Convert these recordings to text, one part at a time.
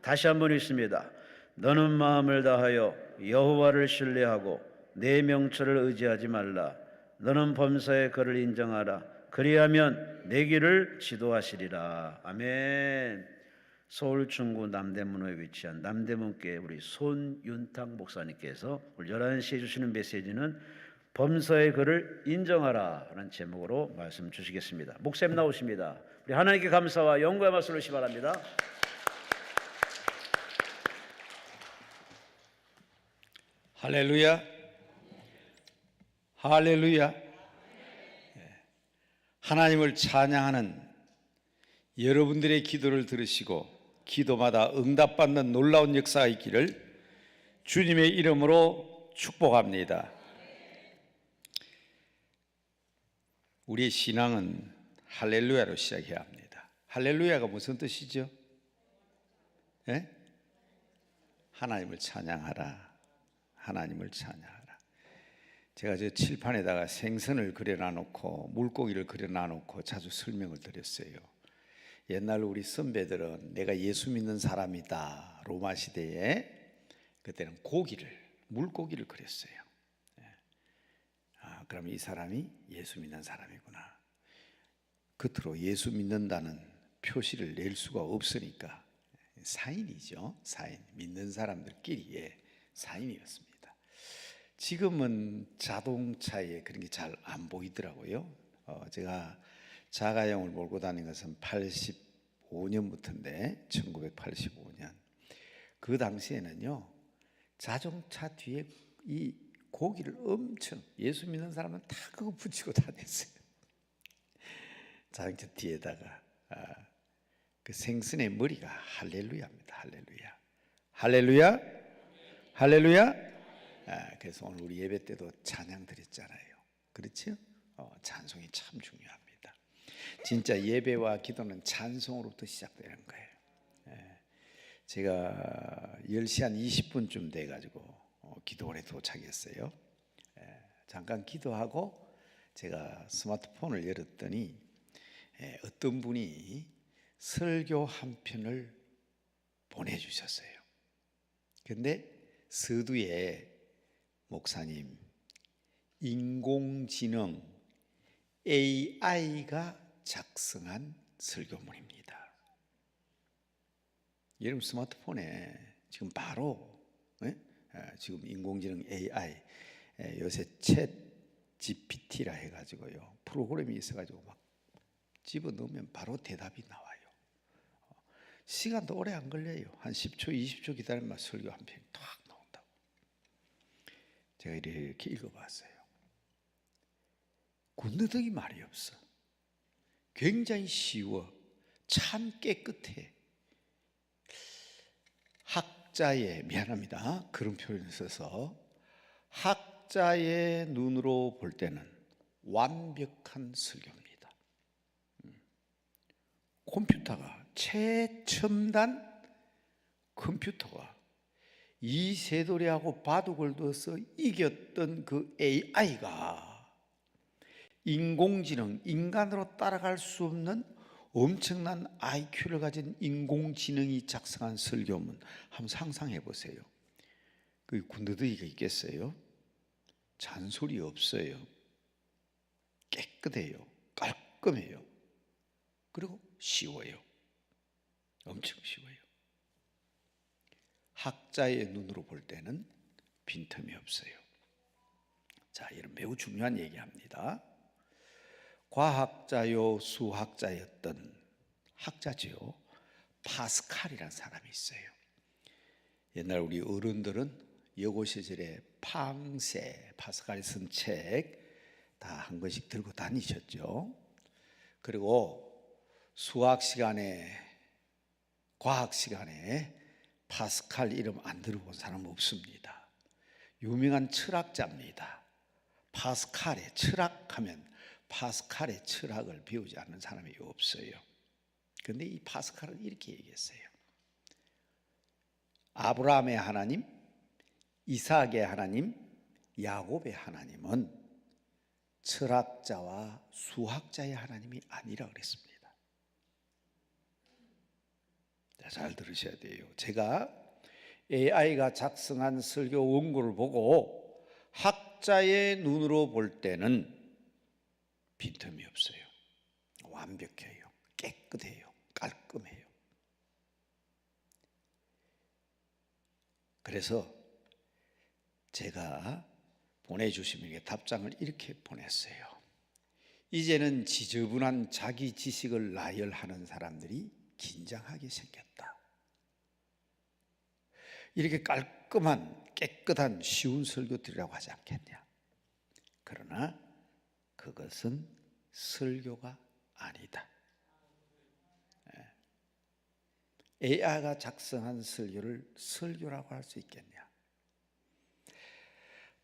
다시 한번 읽습니다. 너는 마음을 다하여 여호와를 신뢰하고 내 명철을 의지하지 말라. 너는 범사의 그를 인정하라. 그리하면 내 길을 지도하시리라. 아멘. 서울 중구 남대문호에 위치한 남대문교회 우리 손윤탁 목사님께서 오늘 11시에 주시는 메시지는 범사의 그를 인정하라 라는 제목으로 말씀 주시겠습니다. 목사님 나오십니다. 우리 하나님께 감사와 영광의 말씀을 주시기 바랍니다. 할렐루야, 할렐루야. 하나님을 찬양하는 여러분들의 기도를 들으시고 기도마다 응답받는 놀라운 역사가 있기를 주님의 이름으로 축복합니다. 우리의 신앙은 할렐루야로 시작해야 합니다. 할렐루야가 무슨 뜻이죠? 예? 하나님을 찬양하라. 하나님을 찬양하라. 제가 저 칠판에다가 생선을 그려놔놓고 물고기를 그려놔놓고 자주 설명을 드렸어요. 옛날 우리 선배들은 내가 예수 믿는 사람이다. 로마 시대에 그때는 물고기를 그렸어요. 그러면 이 사람이 예수 믿는 사람이구나. 겉으로 예수 믿는다는 표시를 낼 수가 없으니까 사인이죠. 사인. 믿는 사람들끼리의 사인이었습니다. 지금은 자동차에 그런 게 잘 안 보이더라고요. 제가 자가용을 몰고 다닌 것은 85년부터인데 1985년 그 당시에는요 자동차 뒤에 이 고기를 엄청 예수 믿는 사람은 다 그거 붙이고 다녔어요. 자동차 뒤에다가 그 생선의 머리가 할렐루야입니다. 할렐루야, 할렐루야, 할렐루야. 그래서 오늘 우리 예배 때도 찬양 드렸잖아요. 그렇죠? 찬송이 참 중요합니다. 진짜 예배와 기도는 찬송으로부터 시작되는 거예요. 제가 10시 한 20분쯤 돼가지고 기도원에 도착했어요. 잠깐 기도하고 제가 스마트폰을 열었더니 어떤 분이 설교 한 편을 보내주셨어요. 근데 서두에 목사님, 인공지능 AI가 작성한 설교문입니다. 여러분 스마트폰에 지금 바로 지금 인공지능 AI 요새 챗 GPT라 해가지고요 프로그램이 있어가지고 막 집어넣으면 바로 대답이 나와요. 시간도 오래 안 걸려요. 한 10초, 20초 기다리면 설교 한 편이 탁 나온다고. 제가 이렇게 읽어봤어요. 군더더기 말이 없어. 굉장히 쉬워. 참 깨끗해. 학자의, 미안합니다. 그런 표현을 써서 학자의 눈으로 볼 때는 완벽한 설교입니다. 컴퓨터가 최첨단 컴퓨터가 이세돌이하고 바둑을 둬서 이겼던 그 AI가 인공지능, 인간으로 따라갈 수 없는 엄청난 IQ를 가진 인공지능이 작성한 설교문 한번 상상해 보세요. 그 군더더기가 있겠어요? 잔소리 없어요. 깨끗해요. 깔끔해요. 그리고 쉬워요. 엄청 쉬워요. 학자의 눈으로 볼 때는 빈틈이 없어요. 자, 이런 매우 중요한 얘기합니다. 과학자요 수학자였던 학자죠. 파스칼이라는 사람이 있어요. 옛날 우리 어른들은 여고 시절에 팡세, 파스칼이 쓴 책 다 한 권씩 들고 다니셨죠. 그리고 수학 시간에, 과학 시간에 파스칼 이름 안 들어본 사람 없습니다. 유명한 철학자입니다. 파스칼의 철학하면 파스칼의 철학을 배우지 않는 사람이 없어요. 그런데 이 파스칼은 이렇게 얘기했어요. 아브라함의 하나님, 이삭의 하나님, 야곱의 하나님은 철학자와 수학자의 하나님이 아니라 그랬습니다. 자, 잘 들으셔야 돼요. 제가 AI가 작성한 설교 원고를 보고 학자의 눈으로 볼 때는 빈틈이 없어요. 완벽해요. 깨끗해요. 깔끔해요. 그래서 제가 보내주신 분에게 답장을 이렇게 보냈어요. 이제는 지저분한 자기 지식을 나열하는 사람들이 긴장하게 생겼다. 이렇게 깔끔한 깨끗한 쉬운 설교들이라고 하지 않겠냐. 그러나 그것은 설교가 아니다. AI가 작성한 설교를 설교라고 할 수 있겠냐.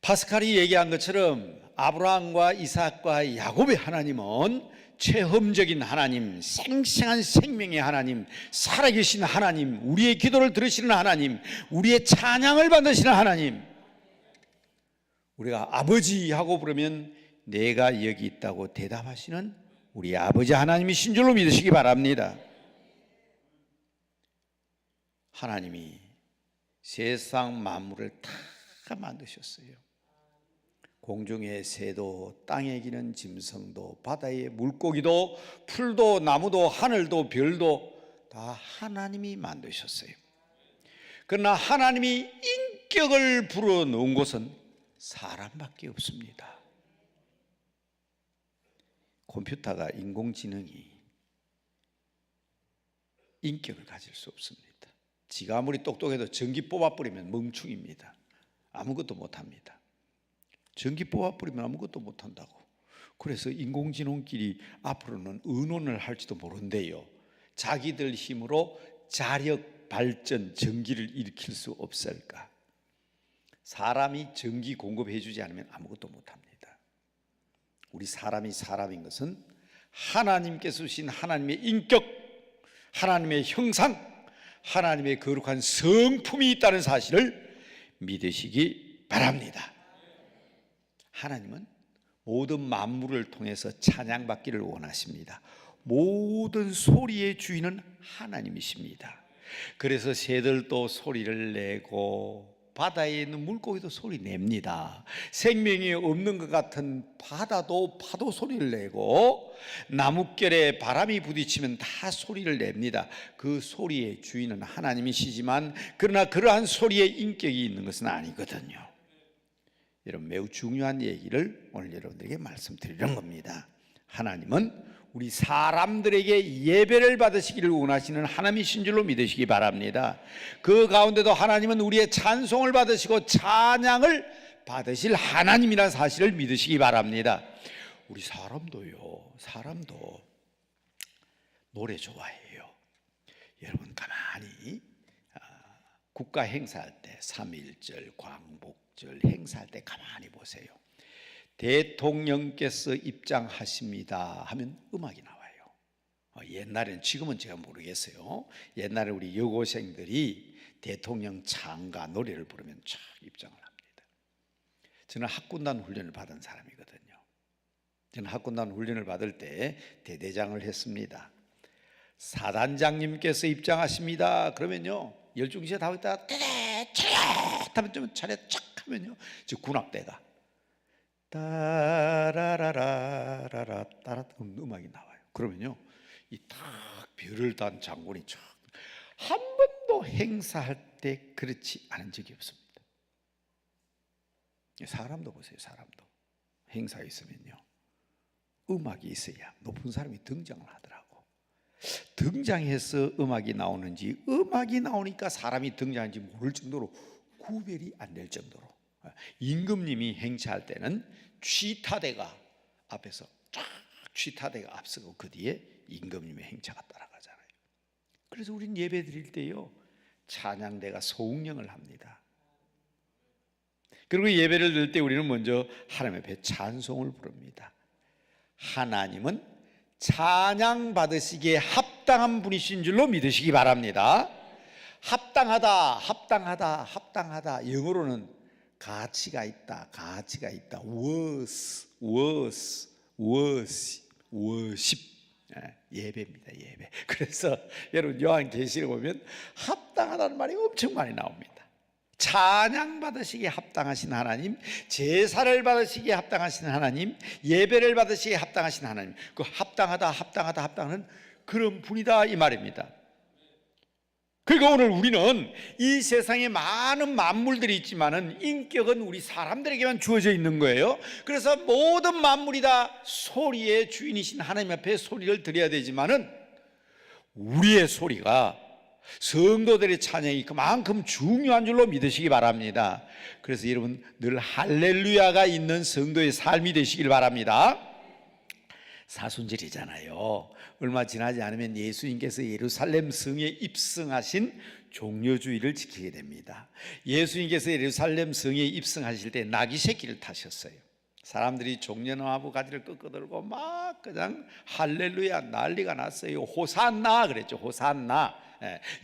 파스칼이 얘기한 것처럼 아브라함과 이삭과 야곱의 하나님은 체험적인 하나님, 생생한 생명의 하나님, 살아계신 하나님, 우리의 기도를 들으시는 하나님, 우리의 찬양을 받으시는 하나님. 우리가 아버지하고 부르면 내가 여기 있다고 대답하시는 우리 아버지 하나님이신 줄로 믿으시기 바랍니다. 하나님이 세상 만물을 다 만드셨어요. 공중의 새도, 땅에 기는 짐승도, 바다의 물고기도, 풀도, 나무도, 하늘도, 별도 다 하나님이 만드셨어요. 그러나 하나님이 인격을 불어넣은 곳은 사람밖에 없습니다. 컴퓨터가, 인공지능이 인격을 가질 수 없습니다. 지가 아무리 똑똑해도 전기 뽑아버리면 멍충입니다. 아무것도 못합니다. 전기 뽑아버리면 아무것도 못한다고. 그래서 인공지능끼리 앞으로는 의논을 할지도 모른대요. 자기들 힘으로 자력 발전, 전기를 일으킬 수 없을까? 사람이 전기 공급해 주지 않으면 아무것도 못합니다. 우리 사람이 사람인 것은 하나님께서 주신 하나님의 인격, 하나님의 형상, 하나님의 거룩한 성품이 있다는 사실을 믿으시기 바랍니다. 하나님은 모든 만물을 통해서 찬양받기를 원하십니다. 모든 소리의 주인은 하나님이십니다. 그래서 새들도 소리를 내고 바다에 있는 물고기도 소리 냅니다. 생명이 없는 것 같은 바다도 파도 소리를 내고 나뭇결에 바람이 부딪히면 다 소리를 냅니다. 그 소리의 주인은 하나님이시지만 그러나 그러한 소리에 인격이 있는 것은 아니거든요. 여러분, 매우 중요한 얘기를 오늘 여러분들에게 말씀드리는 겁니다. 하나님은 우리 사람들에게 예배를 받으시기를 원하시는 하나님이신 줄로 믿으시기 바랍니다. 그 가운데도 하나님은 우리의 찬송을 받으시고 찬양을 받으실 하나님이라는 사실을 믿으시기 바랍니다. 우리 사람도 노래 좋아해요. 여러분, 가만히 국가 행사할 때 3.1절, 광복절 행사할 때 가만히 보세요. 대통령께서 입장하십니다 하면 음악이 나와요. 옛날에는, 지금은 제가 모르겠어요. 옛날에 우리 여고생들이 대통령 창가 노래를 부르면 쫙 입장을 합니다. 저는 학군단 훈련을 받은 사람이거든요. 저는 학군단 훈련을 받을 때 대대장을 했습니다. 사단장님께서 입장하십니다 그러면요, 열중시에 다 있다가 차렷 하면 좀 차렷 착 하면요, 저 군악대가 따라라라라라 따라 음악이 나와요. 그러면요, 이 딱 별을 단 장군이 쫙, 한 번도 행사할 때 그렇지 않은 적이 없습니다. 사람도 보세요. 사람도 행사에 있으면요, 음악이 있어야 높은 사람이 등장을 하더라고. 등장해서 음악이 나오는지, 음악이 나오니까 사람이 등장하는지 모를 정도로 구별이 안 될 정도로. 임금님이 행차할 때는 취타대가 앞에서 쫙, 취타대가 앞서고 그 뒤에 임금님의 행차가 따라가잖아요. 그래서 우린 예배 드릴 때요, 찬양대가 소응령을 합니다. 그리고 예배를 드릴 때 우리는 먼저 하나님 앞에 찬송을 부릅니다. 하나님은 찬양 받으시기에 합당한 분이신 줄로 믿으시기 바랍니다. 합당하다, 합당하다, 합당하다. 영어로는 가치가 있다, 가치가 있다. worth, worship. 예배입니다. 예배. 그래서 여러분 요한계시록 보면 합당하다는 말이 엄청 많이 나옵니다. 찬양 받으시기에 합당하신 하나님, 제사를 받으시기에 합당하신 하나님, 예배를 받으시기에 합당하신 하나님, 그 합당하다 합당하다 합당하는 그런 분이다 이 말입니다. 그러니까 오늘 우리는 이 세상에 많은 만물들이 있지만은 인격은 우리 사람들에게만 주어져 있는 거예요. 그래서 모든 만물이 다 소리의 주인이신 하나님 앞에 소리를 드려야 되지만은 우리의 소리가 성도들의 찬양이 그만큼 중요한 줄로 믿으시기 바랍니다. 그래서 여러분 늘 할렐루야가 있는 성도의 삶이 되시길 바랍니다. 사순절이잖아요. 얼마 지나지 않으면 예수님께서 예루살렘 성에 입성하신 종려주의를 지키게 됩니다. 예수님께서 예루살렘 성에 입성하실 때 나귀 새끼를 타셨어요. 사람들이 종려나무 가지를 꺾어들고 막 그냥 할렐루야 난리가 났어요. 호산나 그랬죠. 호산나.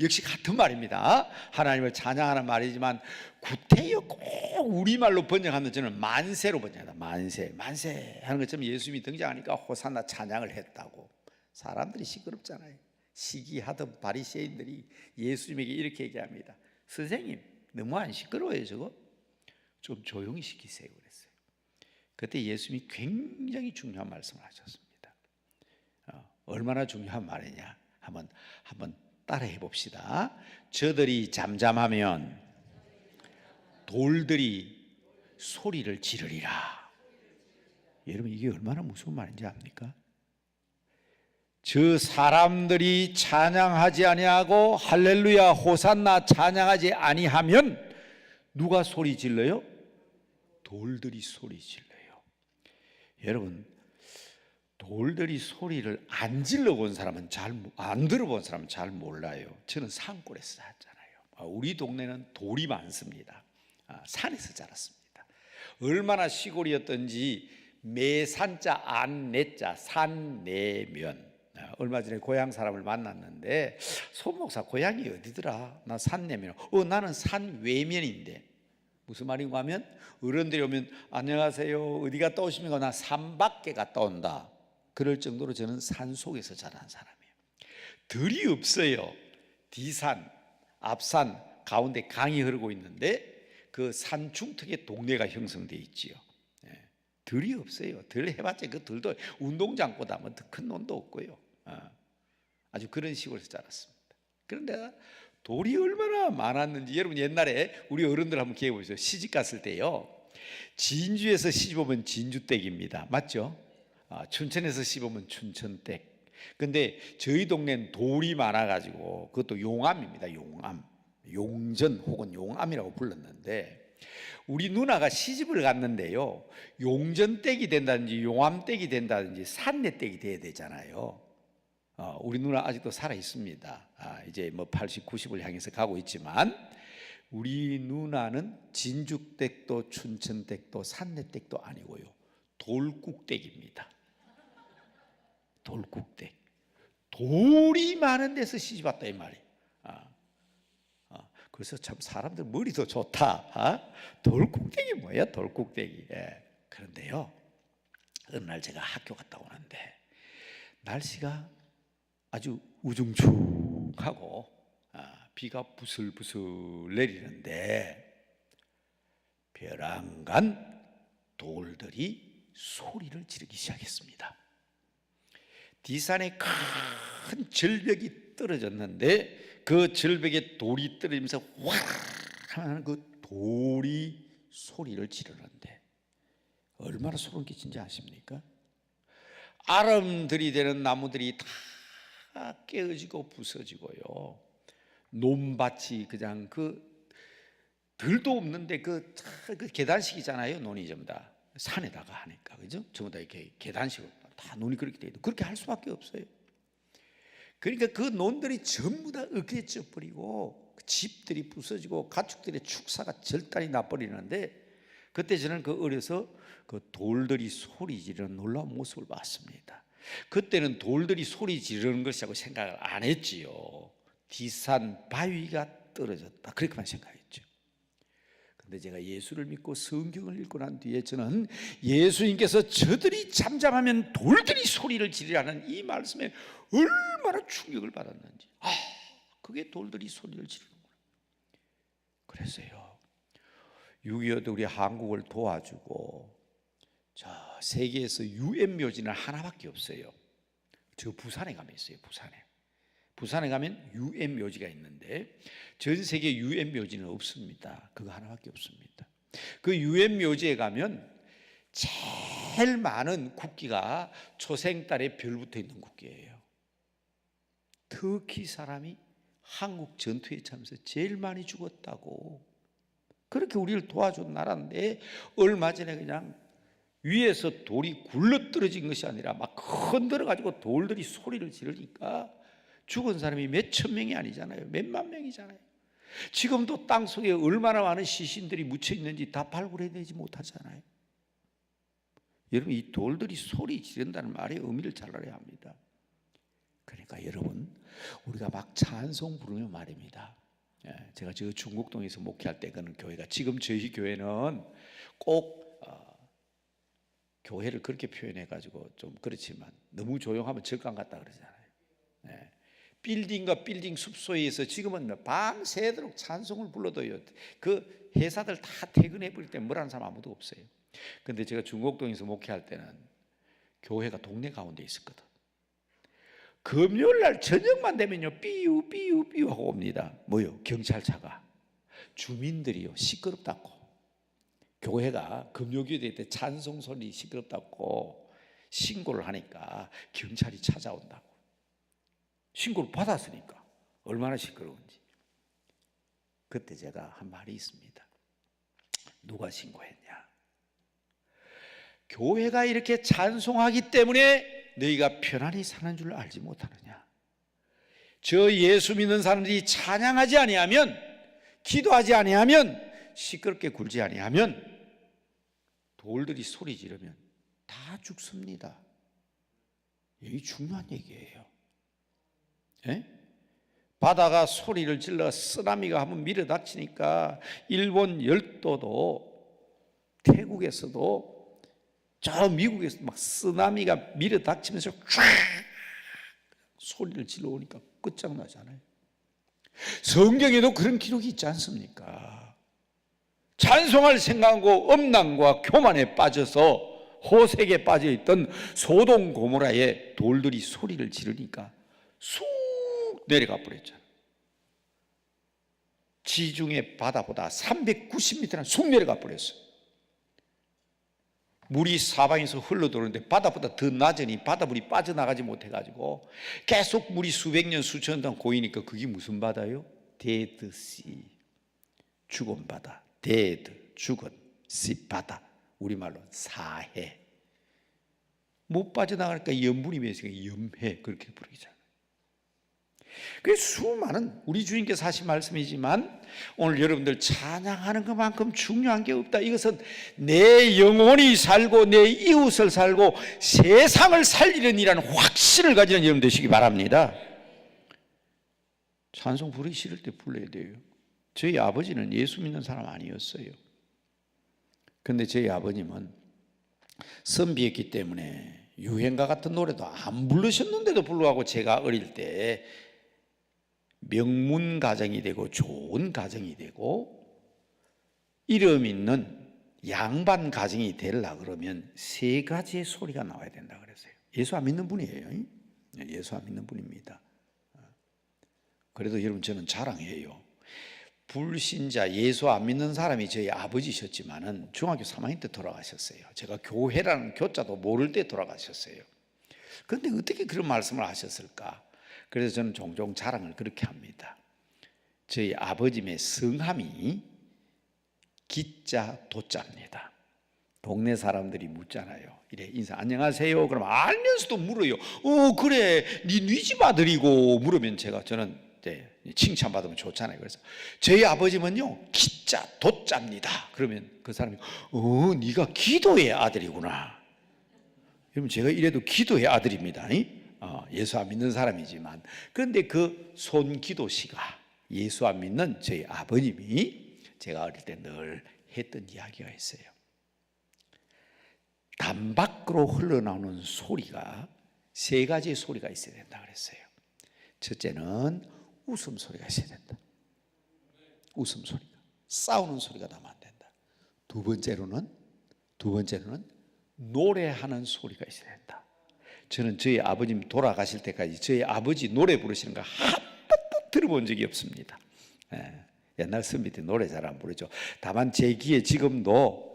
역시 같은 말입니다. 하나님을 찬양하는 말이지만 구태여 꼭 우리말로 번역하면 저는 만세로 번역합니다. 만세, 만세 하는 것처럼 예수님이 등장하니까 호산나 찬양을 했다고. 사람들이 시끄럽잖아요. 시기하던 바리새인들이 예수님에게 이렇게 얘기합니다. 선생님 너무 안 시끄러워요 저거? 좀 조용히 시키세요 그랬어요. 그때 예수님이 굉장히 중요한 말씀을 하셨습니다. 얼마나 중요한 말이냐 한번 따라해 봅시다. 저들이 잠잠하면 돌들이 소리를 지르리라. 여러분 이게 얼마나 무서운 말인지 압니까? 저 사람들이 찬양하지 아니하고 할렐루야 호산나 찬양하지 아니하면 누가 소리 질러요? 돌들이 소리 질러요. 여러분 돌들이 소리를 안 질러본 사람은 안 들어본 사람은 잘 몰라요. 저는 산골에서 살았잖아요. 우리 동네는 돌이 많습니다. 산에서 자랐습니다. 얼마나 시골이었던지 매산자 안내자 산내면. 얼마 전에 고향 사람을 만났는데 소 목사 고향이 어디더라? 나 산내면. 나는 산외면인데. 무슨 말인가 하면 어른들이 오면 안녕하세요 어디 갔다 오십니까? 나 산 밖에 갔다 온다. 그럴 정도로 저는 산 속에서 자란 사람이에요. 들이 없어요. 뒤산, 앞산 가운데 강이 흐르고 있는데 그 산 중턱에 동네가 형성되어 있지요. 들이 없어요. 들 해봤자 그 들도 운동장보다 뭐 더 큰 논도 없고요. 아주 그런 시골에서 자랐습니다. 그런데 돌이 얼마나 많았는지 여러분 옛날에 우리 어른들 한번 기억해 보세요. 시집 갔을 때요. 진주에서 시집 오면 진주댁입니다. 맞죠? 춘천에서 시집 오면 춘천댁. 근데 저희 동네는 돌이 많아가지고 그것도 용암입니다. 용암. 용전 혹은 용암이라고 불렀는데 우리 누나가 시집을 갔는데요. 용전댁이 된다든지 용암댁이 된다든지 산내댁이 돼야 되잖아요. 우리 누나 아직도 살아 있습니다. 이제 뭐 80, 90을 향해서 가고 있지만 우리 누나는 진주댁도 춘천댁도 산내댁도 아니고요. 돌국댁입니다. 돌국댁. 돌이 많은 데서 시집 왔다 이 말이에요. 그래서 참 사람들 머리도 좋다. 돌국댁이 뭐야 돌국댁이. 그런데요 어느 날 제가 학교 갔다 오는데 날씨가 아주 우중충하고 비가 부슬부슬 내리는데 벼랑간 돌들이 소리를 지르기 시작했습니다. 뒷산에 큰 절벽이 떨어졌는데 그 절벽에 돌이 떨어지면서 와 하는 그 돌이 소리를 지르는데 얼마나 소름 끼친지 아십니까? 아름들이 되는 나무들이 다 깨어지고 부서지고요. 논밭이 그냥 그 들도 없는데 그 계단식이잖아요. 논이 전부 다 산에다가 하니까 그죠? 전부 다 이렇게 계단식으로 다 논이 그렇게 돼 있고 그렇게 할 수밖에 없어요. 그러니까 그 논들이 전부 다 으깨져 버리고 집들이 부서지고 가축들의 축사가 절단이 나버리는데 그때 저는 그 어려서 그 돌들이 소리 지르는 놀라운 모습을 봤습니다. 그때는 돌들이 소리 지르는 것이라고 생각을 안 했지요. 뒷산 바위가 떨어졌다 그렇게만 생각했죠. 근데 제가 예수를 믿고 성경을 읽고 난 뒤에 저는 예수님께서 저들이 잠잠하면 돌들이 소리를 지르라는 이 말씀에 얼마나 충격을 받았는지, 그게 돌들이 소리를 지르는구나. 그래서요, 6.25도 우리 한국을 도와주고, 저 세계에서 UN 묘지는 하나밖에 없어요. 저 부산에 가면 있어요. 부산에 가면 UN 묘지가 있는데 전 세계 UN 묘지는 없습니다. 그거 하나밖에 없습니다. 그 UN 묘지에 가면 제일 많은 국기가 초생달에 별 붙어 있는 국기예요. 터키 사람이 한국 전투에 참여해서 제일 많이 죽었다고. 그렇게 우리를 도와준 나라인데 얼마 전에 그냥 위에서 돌이 굴러 떨어진 것이 아니라 막 흔들어 가지고 돌들이 소리를 지르니까 죽은 사람이 몇천 명이 아니잖아요. 몇만 명이잖아요. 지금도 땅속에 얼마나 많은 시신들이 묻혀 있는지 다 발굴해내지 못하잖아요. 여러분, 이 돌들이 소리 지른다는 말의 의미를 잘 알아야 합니다. 그러니까 여러분, 우리가 막 찬송 부르면 말입니다. 제가 저 중곡동에서 목회할 때 가는 교회가, 지금 저희 교회는 꼭 교회를 그렇게 표현해가지고 좀 그렇지만 너무 조용하면 절간 같다 그러잖아요. 빌딩과 빌딩 숲소에서 지금은 밤새도록 찬송을 불러도요, 그 회사들 다 퇴근해 버릴 때 뭐라는 사람 아무도 없어요. 근데 제가 중곡동에서 목회할 때는 교회가 동네 가운데 있었거든. 금요일날 저녁만 되면요, 삐우 하고 옵니다. 뭐요? 경찰차가. 주민들이요, 시끄럽다고. 교회가 금요교대 때 찬송 소리 시끄럽다고 신고를 하니까 경찰이 찾아온다고. 신고를 받았으니까 얼마나 시끄러운지. 그때 제가 한 말이 있습니다. 누가 신고했냐? 교회가 이렇게 찬송하기 때문에 너희가 편안히 사는 줄 알지 못하느냐? 저 예수 믿는 사람들이 찬양하지 아니하면, 기도하지 아니하면, 시끄럽게 굴지 아니하면 돌들이 소리 지르면 다 죽습니다. 이게 중요한 얘기예요. 바다가 소리를 질러 쓰나미가 한번 밀어닥치니까 일본 열도도, 태국에서도, 저 미국에서 막 쓰나미가 밀어닥치면서 쫙 소리를 질러오니까 끝장나잖아요. 성경에도 그런 기록이 있지 않습니까? 찬송할 생각하고 엄난과 교만에 빠져서 호색에 빠져있던 소돔 고모라의 돌들이 소리를 지르니까 쑥 내려가 버렸잖아요. 지중해 바다보다 390m나 쑥 내려가 버렸어요. 물이 사방에서 흘러들어오는데 바다보다 더 낮으니 바닷물이 빠져나가지 못해가지고 계속 물이 수백 년 수천 년 동안 고이니까 그게 무슨 바다요? 데드시, 죽은 바다. 데드, 죽은, 시, 바다. 우리말로 사해. 못 빠져나가니까 염분이 매서니까 염해, 그렇게 부르잖아요. 그래서 수많은, 우리 주님께서 하신 말씀이지만 오늘 여러분들 찬양하는 것만큼 중요한 게 없다. 이것은 내 영혼이 살고 내 이웃을 살고 세상을 살리는 이라는 확신을 가지는 여러분 되시기 바랍니다. 찬송 부르기 싫을 때 불러야 돼요. 저희 아버지는 예수 믿는 사람 아니었어요. 그런데 저희 아버님은 선비였기 때문에 유행가 같은 노래도 안 부르셨는데도 불구하고 제가 어릴 때 명문 가정이 되고 좋은 가정이 되고 이름 있는 양반 가정이 되려고 그러면 세 가지의 소리가 나와야 된다 그랬어요. 예수 안 믿는 분이에요. 예수 안 믿는 분입니다. 그래도 여러분, 저는 자랑해요. 불신자, 예수 안 믿는 사람이 저희 아버지셨지만은 중학교 3학년 때 돌아가셨어요. 제가 교회라는 교자도 모를 때 돌아가셨어요. 그런데 어떻게 그런 말씀을 하셨을까? 그래서 저는 종종 자랑을 그렇게 합니다. 저희 아버님의 성함이 기자 도자입니다. 동네 사람들이 묻잖아요. 이래 인사, 안녕하세요. 그럼 알면서도 물어요. 그래, 네 집 아들이고. 물으면 저는 칭찬받으면 좋잖아요. 그래서 저희 아버지는요, 기자 도자입니다. 그러면 그 사람이 네가 기도의 아들이구나. 여러분, 제가 이래도 기도의 아들입니다. 예수 안 믿는 사람이지만. 그런데 그 손기도 씨가 예수 안 믿는 저희 아버님이 제가 어릴 때 늘 했던 이야기가 있어요. 담 밖으로 흘러나오는 소리가 세 가지의 소리가 있어야 된다 그랬어요. 첫째는 웃음소리가 있어야 된다. 웃음소리가. 싸우는 소리가 나면 안 된다. 두 번째로는 노래하는 소리가 있어야 된다. 저는 저희 아버님 돌아가실 때까지 저희 아버지 노래 부르시는 거 한 번도 들어본 적이 없습니다. 옛날 선비들 노래 잘 안 부르죠. 다만 제 귀에 지금도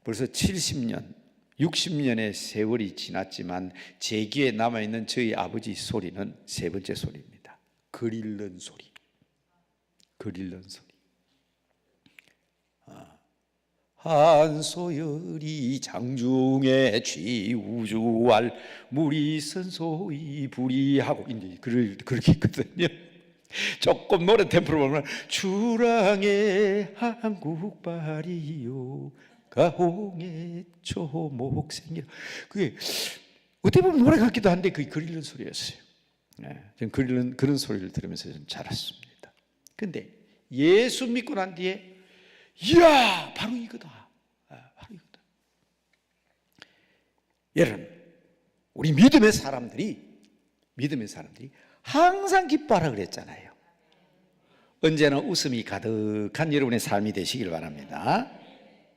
벌써 70년, 60년의 세월이 지났지만 제 귀에 남아있는 저희 아버지 소리는 세 번째 소리입니다. 글 읽는 소리. 글 읽는 소리. 한소열이 장중에 취우주할 물이 선소이 불이하고 이제 글을 그렇게 있거든요. 조금 노래 템포를 보면 주랑의 한국발이요 가홍의 초목생이라. 그게 어떻게 보면 노래 같기도 한데 그게 글 읽는 소리였어요. 저는 글 읽는 그런 소리를 들으면서 좀 자랐습니다. 근데 예수 믿고 난 뒤에 이야 바로 이거다. 바로 이거다. 여러분 우리 믿음의 사람들이 항상 기뻐하라 그랬잖아요. 언제나 웃음이 가득한 여러분의 삶이 되시길 바랍니다.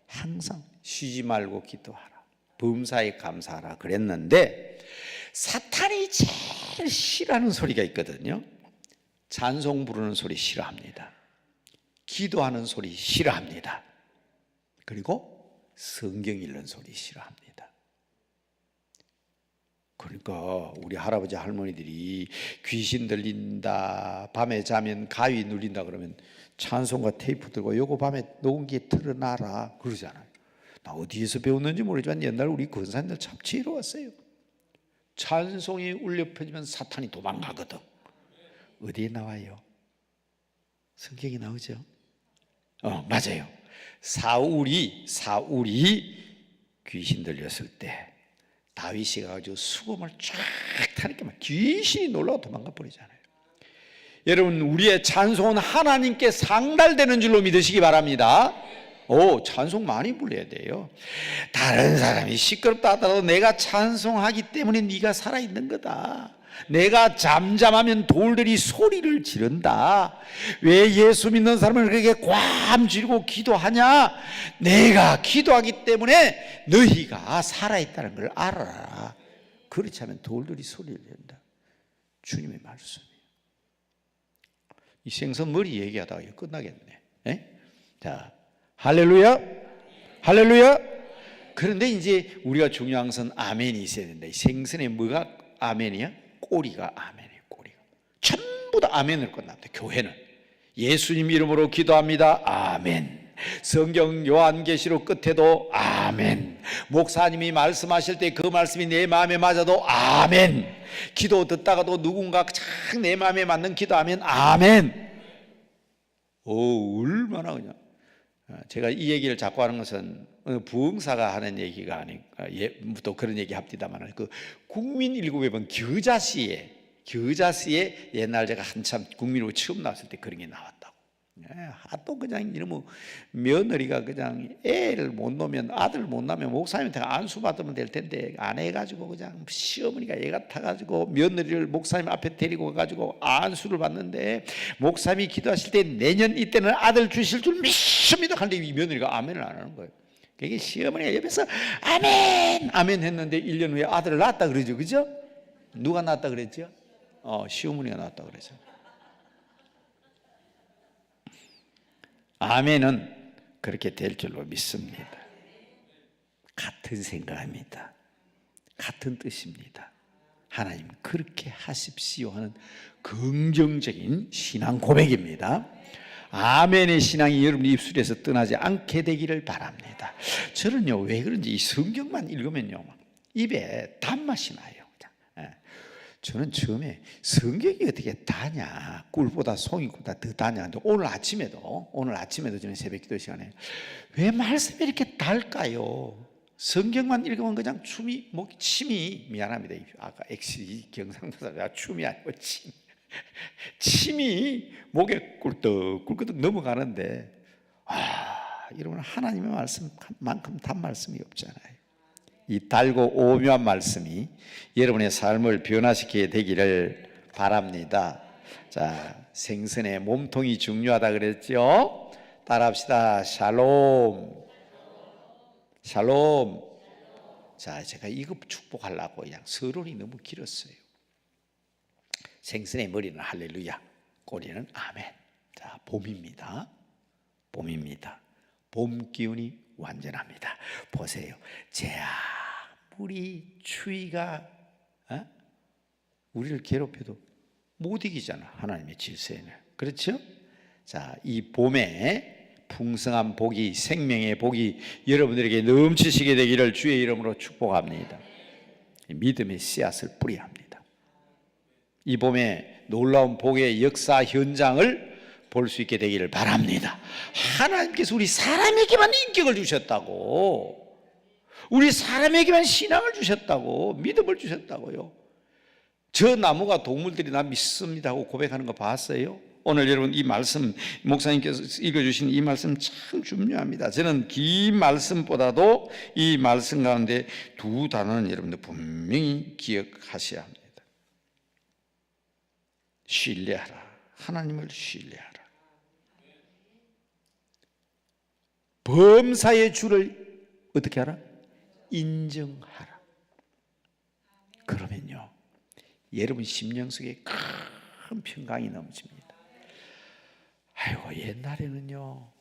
항상 쉬지 말고 기도하라. 범사에 감사하라 그랬는데 사탄이 제일 싫어하는 소리가 있거든요. 찬송 부르는 소리 싫어합니다. 기도하는 소리 싫어합니다. 그리고 성경 읽는 소리 싫어합니다. 그러니까 우리 할아버지 할머니들이 귀신 들린다, 밤에 자면 가위 눌린다 그러면 찬송가 테이프 들고 요거 밤에 녹음기에 틀어놔라 그러잖아요. 나 어디에서 배웠는지 모르지만 옛날 우리 권사님들 참 지혜로웠어요. 찬송이 울려 퍼지면 사탄이 도망가거든. 어디에 나와요? 성경에 나오죠. 맞아요. 사울이 귀신 들렸을 때 다윗이 가지고 수금을 쫙 타니까 막 귀신이 놀라고 도망가 버리잖아요. 여러분 우리의 찬송은 하나님께 상달되는 줄로 믿으시기 바랍니다. 찬송 많이 불러야 돼요. 다른 사람이 시끄럽다 하더라도 내가 찬송하기 때문에 네가 살아있는 거다. 내가 잠잠하면 돌들이 소리를 지른다. 왜 예수 믿는 사람을 그렇게 꽉 쥐고 기도하냐? 내가 기도하기 때문에 너희가 살아있다는 걸 알아라. 그렇지 않으면 돌들이 소리를 낸다. 주님의 말씀이에요. 이 생선 머리 얘기하다가 이거 끝나겠네. 자, 할렐루야. 할렐루야. 그런데 이제 우리가 중요한 것은 아멘이 있어야 된다. 이 생선에 뭐가 아멘이야? 꼬리가 아멘이에요. 꼬리가 전부 다 아멘으로 끝납니다. 교회는 예수님 이름으로 기도합니다. 아멘. 성경 요한계시록 끝에도 아멘. 목사님이 말씀하실 때 그 말씀이 내 마음에 맞아도 아멘. 기도 듣다가도 누군가 참 내 마음에 맞는 기도하면 아멘. 얼마나 그냥. 제가 이 얘기를 자꾸 하는 것은 부흥사가 하는 얘기가 아니까 또 그런 얘기 합디다만 그 국민1급에 겨자씨에 옛날 제가 한참 국민으로 처음 나왔을 때 그런 게 나왔다고. 하도 그냥 이러면 며느리가 그냥 애를 못 놓으면 아들 못 낳으면 목사님한테 안수 받으면 될 텐데 안 해가지고 그냥 시어머니가 애 같아가지고 며느리를 목사님 앞에 데리고 가가지고 안수를 받는데 목사님이 기도하실 때 내년 이때는 아들 주실 줄 믿습니다 하는데 이 며느리가 아멘을 안 하는 거예요. 그게 시어머니가 옆에서 아멘 아멘 했는데 1년 후에 아들을 낳았다 그러죠. 그죠? 누가 낳았다 그랬죠? 시어머니가 낳았다 그랬죠. 아멘은 그렇게 될 줄로 믿습니다. 같은 생각입니다. 같은 뜻입니다. 하나님 그렇게 하십시오 하는 긍정적인 신앙 고백입니다. 아멘의 신앙이 여러분 입술에서 떠나지 않게 되기를 바랍니다. 저는요 왜 그런지 이 성경만 읽으면요 입에 단맛이 나요. 저는 처음에 성경이 어떻게 다냐, 꿀보다 송이보다 더 다냐. 오늘 아침에도 저는 새벽 기도 시간에 왜 말씀이 이렇게 달까요? 성경만 읽으면 그냥 침이 미안합니다. 아까 엑시 경상도사 춤이 아니고 침이 목에 꿀떡 넘어가는데 여러분, 하나님의 말씀만큼 단 말씀이 없잖아요. 이 달고 오묘한 말씀이 여러분의 삶을 변화시키게 되기를 바랍니다. 자, 생선의 몸통이 중요하다 그랬죠? 따라합시다. 샬롬. 샬롬. 자, 제가 이거 축복하려고 그냥 서론이 너무 길었어요. 생선의 머리는 할렐루야, 꼬리는 아멘. 자, 봄입니다. 봄입니다. 봄 기운이 완전합니다. 보세요. 아무리 추위가 우리를 괴롭혀도 못 이기잖아, 하나님의 질서에는. 그렇죠? 자, 이 봄에 풍성한 복이, 생명의 복이 여러분들에게 넘치시게 되기를 주의 이름으로 축복합니다. 믿음의 씨앗을 뿌려야 합니다. 이 봄에 놀라운 복의 역사 현장을 볼 수 있게 되기를 바랍니다. 하나님께서 우리 사람에게만 인격을 주셨다고, 우리 사람에게만 신앙을 주셨다고, 믿음을 주셨다고요. 저 나무가 동물들이 나 믿습니다 하고 고백하는 거 봤어요? 오늘 여러분 이 말씀, 목사님께서 읽어주신 이 말씀 참 중요합니다. 저는 긴 말씀보다도 이 말씀 가운데 두 단어는 여러분들 분명히 기억하셔야 합니다. 신뢰하라. 하나님을 신뢰하라. 범사의 주를 어떻게 하라? 인정하라. 그러면요, 여러분 심령 속에 큰 평강이 넘칩니다. 아이고, 옛날에는요,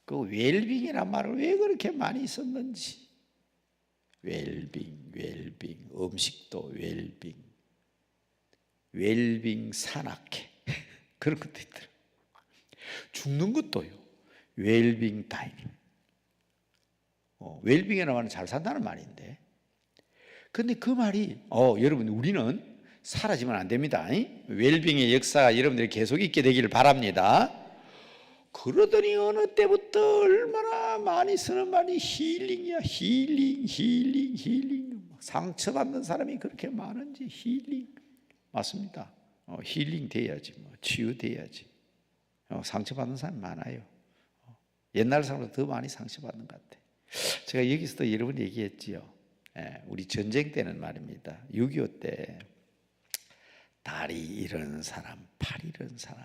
그 웰빙이란 말을 왜 그렇게 많이 썼는지. 웰빙, 음식도 웰빙 산악회 그런 것도 있더라고요. 죽는 것도요, 웰빙 다이닝. 웰빙이라는 말은 잘 산다는 말인데, 근데 그 말이 여러분, 우리는 사라지면 안 됩니다. 웰빙의 역사가 여러분들이 계속 있게 되기를 바랍니다. 그러더니 어느 때부터 얼마나 많이 쓰는 말이 힐링이야. 힐링. 상처받는 사람이 그렇게 많은지. 힐링 맞습니다. 힐링 돼야지, 치유돼야지. 상처받는 사람이 많아요. 옛날 사람보다 더 많이 상처받는 것 같아요. 제가 여기서도 여러 번 얘기했지요. 우리 전쟁 때는 말입니다. 6.25 때 다리 잃은 사람, 팔 잃은 사람,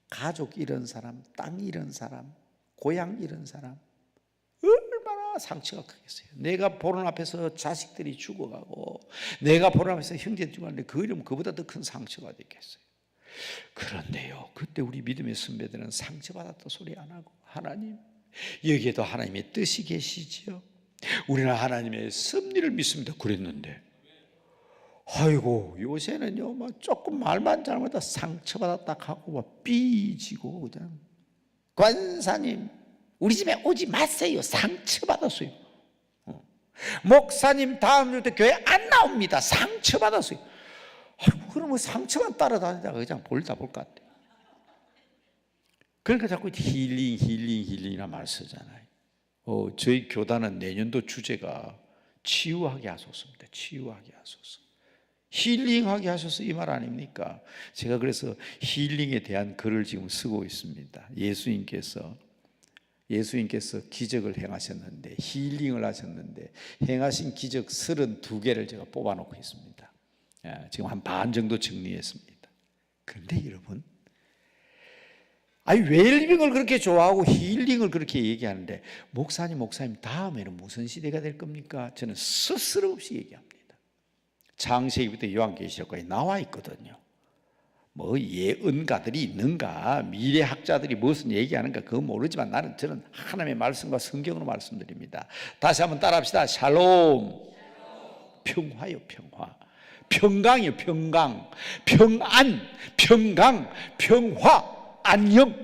가족 잃은 사람, 땅 잃은 사람, 고향 잃은 사람, 얼마나 상처가 크겠어요. 내가 보는 앞에서 자식들이 죽어가고, 내가 보는 앞에서 형제들이 죽었는데 그 이름 그보다 더 큰 상처가 됐겠어요. 그런데요, 그때 우리 믿음의 선배들은 상처받았다 소리 안 하고, 하나님, 여기에도 하나님의 뜻이 계시지요. 우리는 하나님의 섭리를 믿습니다. 그랬는데, 아이고, 요새는요, 조금 말만 잘못하다 상처받았다 하고 삐지고, 그냥 권사님 우리 집에 오지 마세요. 상처받았어요. 목사님 다음 주 때 교회 안 나옵니다. 상처받았어요. 아이고, 그러면 상처만 따라다니다가 그냥 볼다 볼 것 같아요. 그러니까 자꾸 힐링이란 말 쓰잖아요. 저희 교단은 내년도 주제가 치유하게 하소서입니다. 치유하게 하소서. 힐링하게 하셔서 이 말 아닙니까? 제가 그래서 힐링에 대한 글을 지금 쓰고 있습니다. 예수님께서 기적을 행하셨는데, 힐링을 하셨는데 행하신 기적 32개를 제가 뽑아놓고 있습니다. 지금 한 반 정도 정리했습니다. 그런데 여러분, 웰빙을 그렇게 좋아하고 힐링을 그렇게 얘기하는데, 목사님 다음에는 무슨 시대가 될 겁니까? 저는 스스럼없이 얘기합니다. 창세기부터 요한계시록까지 나와 있거든요. 예언가들이 있는가, 미래학자들이 무슨 얘기하는가 그건 모르지만 저는 하나님의 말씀과 성경으로 말씀드립니다. 다시 한번 따라합시다. 샬롬. 평화요, 평화. 평강이요, 평강. 평안, 평강, 평화, 안녕.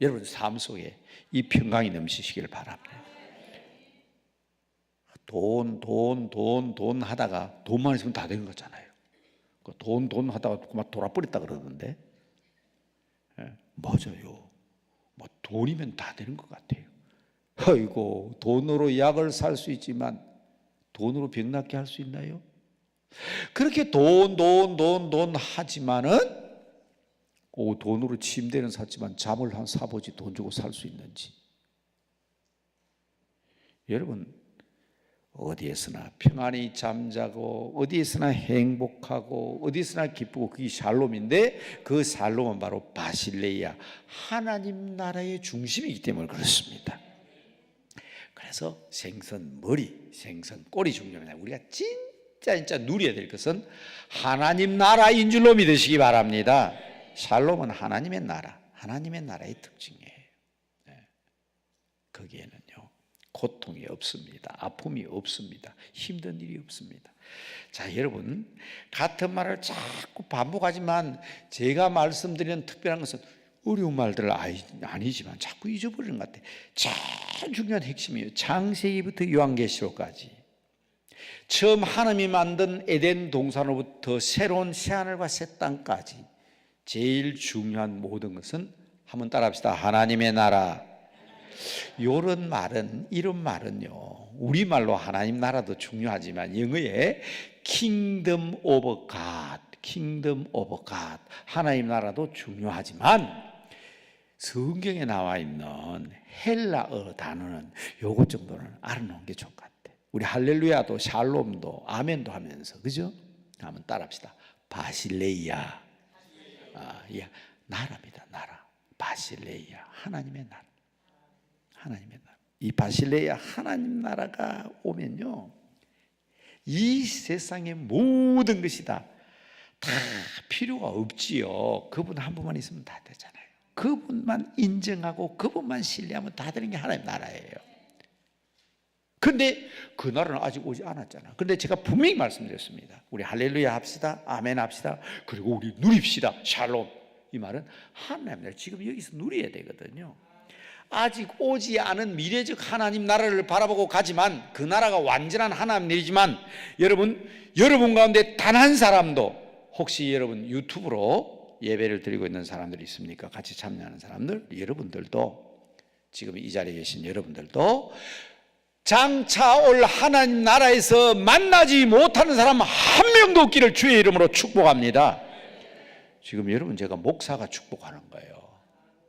여러분 삶 속에 이 평강이 넘치시기를 바랍니다. 돈 하다가 돈만 있으면 다 된 거잖아요. 돈 하다가 막 돌아버렸다 그러던데. 맞아요. 돈이면 다 되는 것 같아요. 아이고, 돈으로 약을 살 수 있지만 돈으로 병 낫게 할 수 있나요? 그렇게 돈 하지만은 돈으로 침대는 샀지만 잠을 사보지 돈 주고 살 수 있는지. 여러분 어디에서나 평안히 잠자고 어디에서나 행복하고 어디에서나 기쁘고 그게 샬롬인데 그 샬롬은 바로 바실레이아 하나님 나라의 중심이기 때문에 그렇습니다. 그래서 생선 머리, 생선 꼬리 중요합니다. 우리가 진짜 누려야 될 것은 하나님 나라인 줄로 믿으시기 바랍니다. 샬롬은 하나님의 나라, 하나님의 나라의 특징이에요. 거기에는요 고통이 없습니다. 아픔이 없습니다. 힘든 일이 없습니다. 자, 여러분 같은 말을 자꾸 반복하지만 제가 말씀드리는 특별한 것은 어려운 말들 아니지만 자꾸 잊어버리는 것 같아요. 제일 중요한 핵심이에요. 창세기부터 요한계시록까지 처음 하나님이 만든 에덴 동산으로부터 새로운 새하늘과 새 땅까지 제일 중요한 모든 것은 한번 따라합시다. 하나님의 나라. 이런 말은요 우리말로 하나님 나라도 중요하지만 영어에 Kingdom of God, Kingdom of God 하나님 나라도 중요하지만 성경에 나와 있는 헬라어 단어는 요것 정도는 알아놓은 게 좋을 것 같아. 우리 할렐루야도 샬롬도 아멘도 하면서 그죠? 한번 따라합시다. 바실레이아. 예, 나라입니다. 나라. 바실레이아 하나님의 나라. 하나님의 나라. 이 바실레이아 하나님 나라가 오면요 이 세상의 모든 것이 다 필요가 없지요. 그분 한 분만 있으면 다 되잖아요. 그분만 인정하고 그분만 신뢰하면 다 되는 게 하나님 나라예요. 그런데 그 나라는 아직 오지 않았잖아. 그런데 제가 분명히 말씀드렸습니다. 우리 할렐루야 합시다. 아멘 합시다. 그리고 우리 누립시다. 샬롬. 이 말은 하나님 나라 지금 여기서 누려야 되거든요. 아직 오지 않은 미래적 하나님 나라를 바라보고 가지만 그 나라가 완전한 하나님이지만 여러분 가운데 단 한 사람도 혹시 여러분 유튜브로 예배를 드리고 있는 사람들이 있습니까? 같이 참여하는 사람들 여러분들도 지금 이 자리에 계신 여러분들도 장차 올 하나님 나라에서 만나지 못하는 사람 한 명도 없기를 주의 이름으로 축복합니다. 지금 여러분 제가 목사가 축복하는 거예요.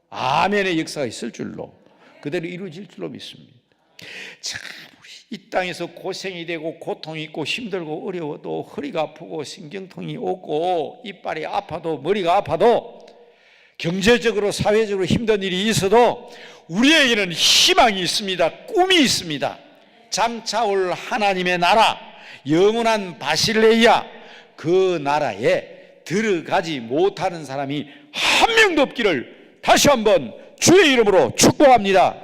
아멘의 역사가 있을 줄로 그대로 이루어질 줄로 믿습니다. 참 우리 이 땅에서 고생이 되고 고통이 있고 힘들고 어려워도 허리가 아프고 신경통이 오고 이빨이 아파도 머리가 아파도 경제적으로 사회적으로 힘든 일이 있어도 우리에게는 희망이 있습니다. 꿈이 있습니다. 장차 올 하나님의 나라 영원한 바실레이아 그 나라에 들어가지 못하는 사람이 한 명도 없기를 다시 한번 주의 이름으로 축복합니다.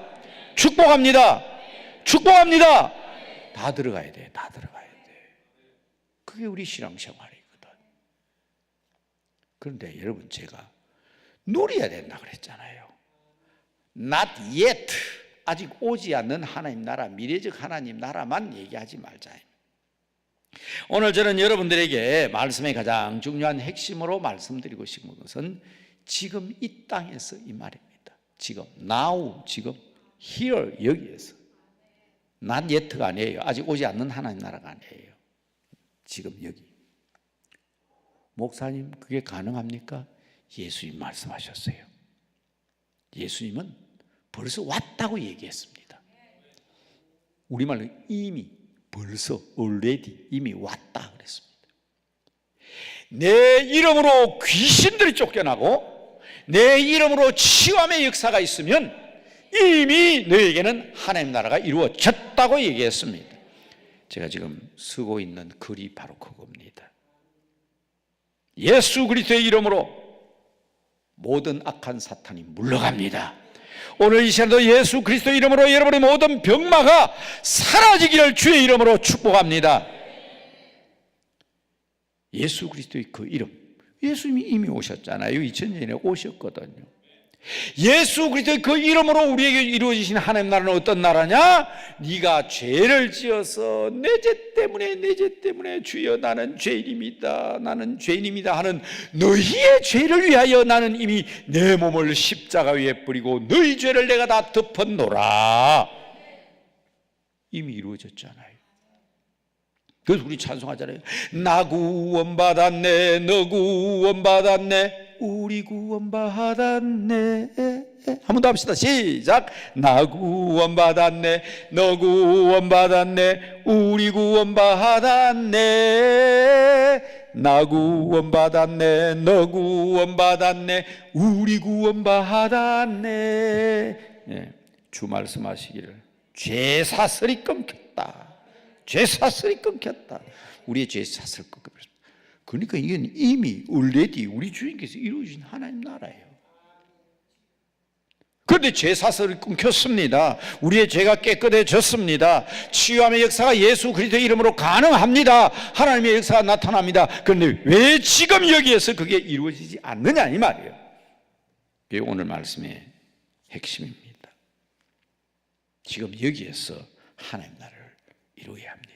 축복합니다. 축복합니다. 다 들어가야 돼. 다 들어가야 돼. 그게 우리 신앙생활이거든. 그런데 여러분 제가 누려야 된다 그랬잖아요. Not yet. 아직 오지 않는 하나님 나라, 미래적 하나님 나라만 얘기하지 말자. 오늘 저는 여러분들에게 말씀의 가장 중요한 핵심으로 말씀드리고 싶은 것은 지금 이 땅에서 이 말입니다. 지금 now, 지금 here, 여기에서 not yet가 아니에요. 아직 오지 않는 하나님 나라가 아니에요. 지금 여기. 목사님 그게 가능합니까? 예수님 말씀하셨어요. 예수님은 벌써 왔다고 얘기했습니다. 우리말로 이미 벌써 already 이미 왔다 그랬습니다. 내 이름으로 귀신들이 쫓겨나고 내 이름으로 치유함의 역사가 있으면 이미 너에게는 하나님 나라가 이루어졌다고 얘기했습니다. 제가 지금 쓰고 있는 글이 바로 그겁니다. 예수 그리스도의 이름으로 모든 악한 사탄이 물러갑니다. 오늘 이 시간도 예수 그리스도의 이름으로 여러분의 모든 병마가 사라지기를 주의 이름으로 축복합니다. 예수 그리스도의 그 이름, 예수님이 이미 오셨잖아요. 2000년 전에 오셨거든요. 예수 그리스도의 그 이름으로 우리에게 이루어지신 하나님 나라는 어떤 나라냐? 네가 죄를 지어서 내 죄 때문에 주여 나는 죄인입니다. 나는 죄인입니다 하는 너희의 죄를 위하여 나는 이미 내 몸을 십자가 위에 뿌리고 너희 죄를 내가 다 덮었노라. 이미 이루어졌잖아요. 그래서 우리 찬송하잖아요. 나 구원받았네, 너 구원받았네. 우리 구원받았네. 한 번 더 합시다. 시작. 나 구원받았네. 너 구원받았네. 우리 구원받았네. 나 구원받았네. 너 구원받았네. 우리 구원받았네. 예, 주 말씀하시기를 죄 사슬이 끊겼다. 죄 사슬이 끊겼다. 우리의 죄 사슬 끊겼다. 그러니까 이건 이미 already 우리 주님께서 이루어진 하나님 나라예요. 그런데 죄 사슬이 끊겼습니다. 우리의 죄가 깨끗해졌습니다. 치유함의 역사가 예수 그리스도의 이름으로 가능합니다. 하나님의 역사가 나타납니다. 그런데 왜 지금 여기에서 그게 이루어지지 않느냐 이 말이에요. 그게 오늘 말씀의 핵심입니다. 지금 여기에서 하나님 나라를 이루어야 합니다.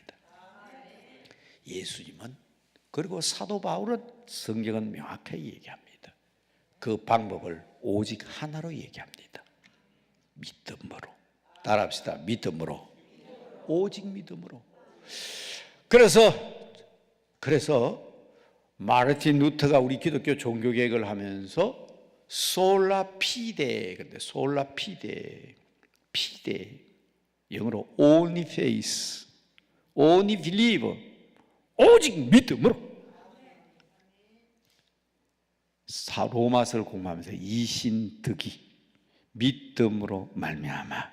예수님은, 그리고 사도 바울은 성경은 명확하게 얘기합니다. 그 방법을 오직 하나로 얘기합니다. 믿음으로. 따라합시다. 믿음으로. 오직 믿음으로. 그래서 마르틴 루터가 우리 기독교 종교개혁을 하면서 솔라 피데, 근데 솔라 피데, 영어로 only faith, only believe, 오직 믿음으로. 로마서를 공부하면서 이신득이 믿음으로 말미암아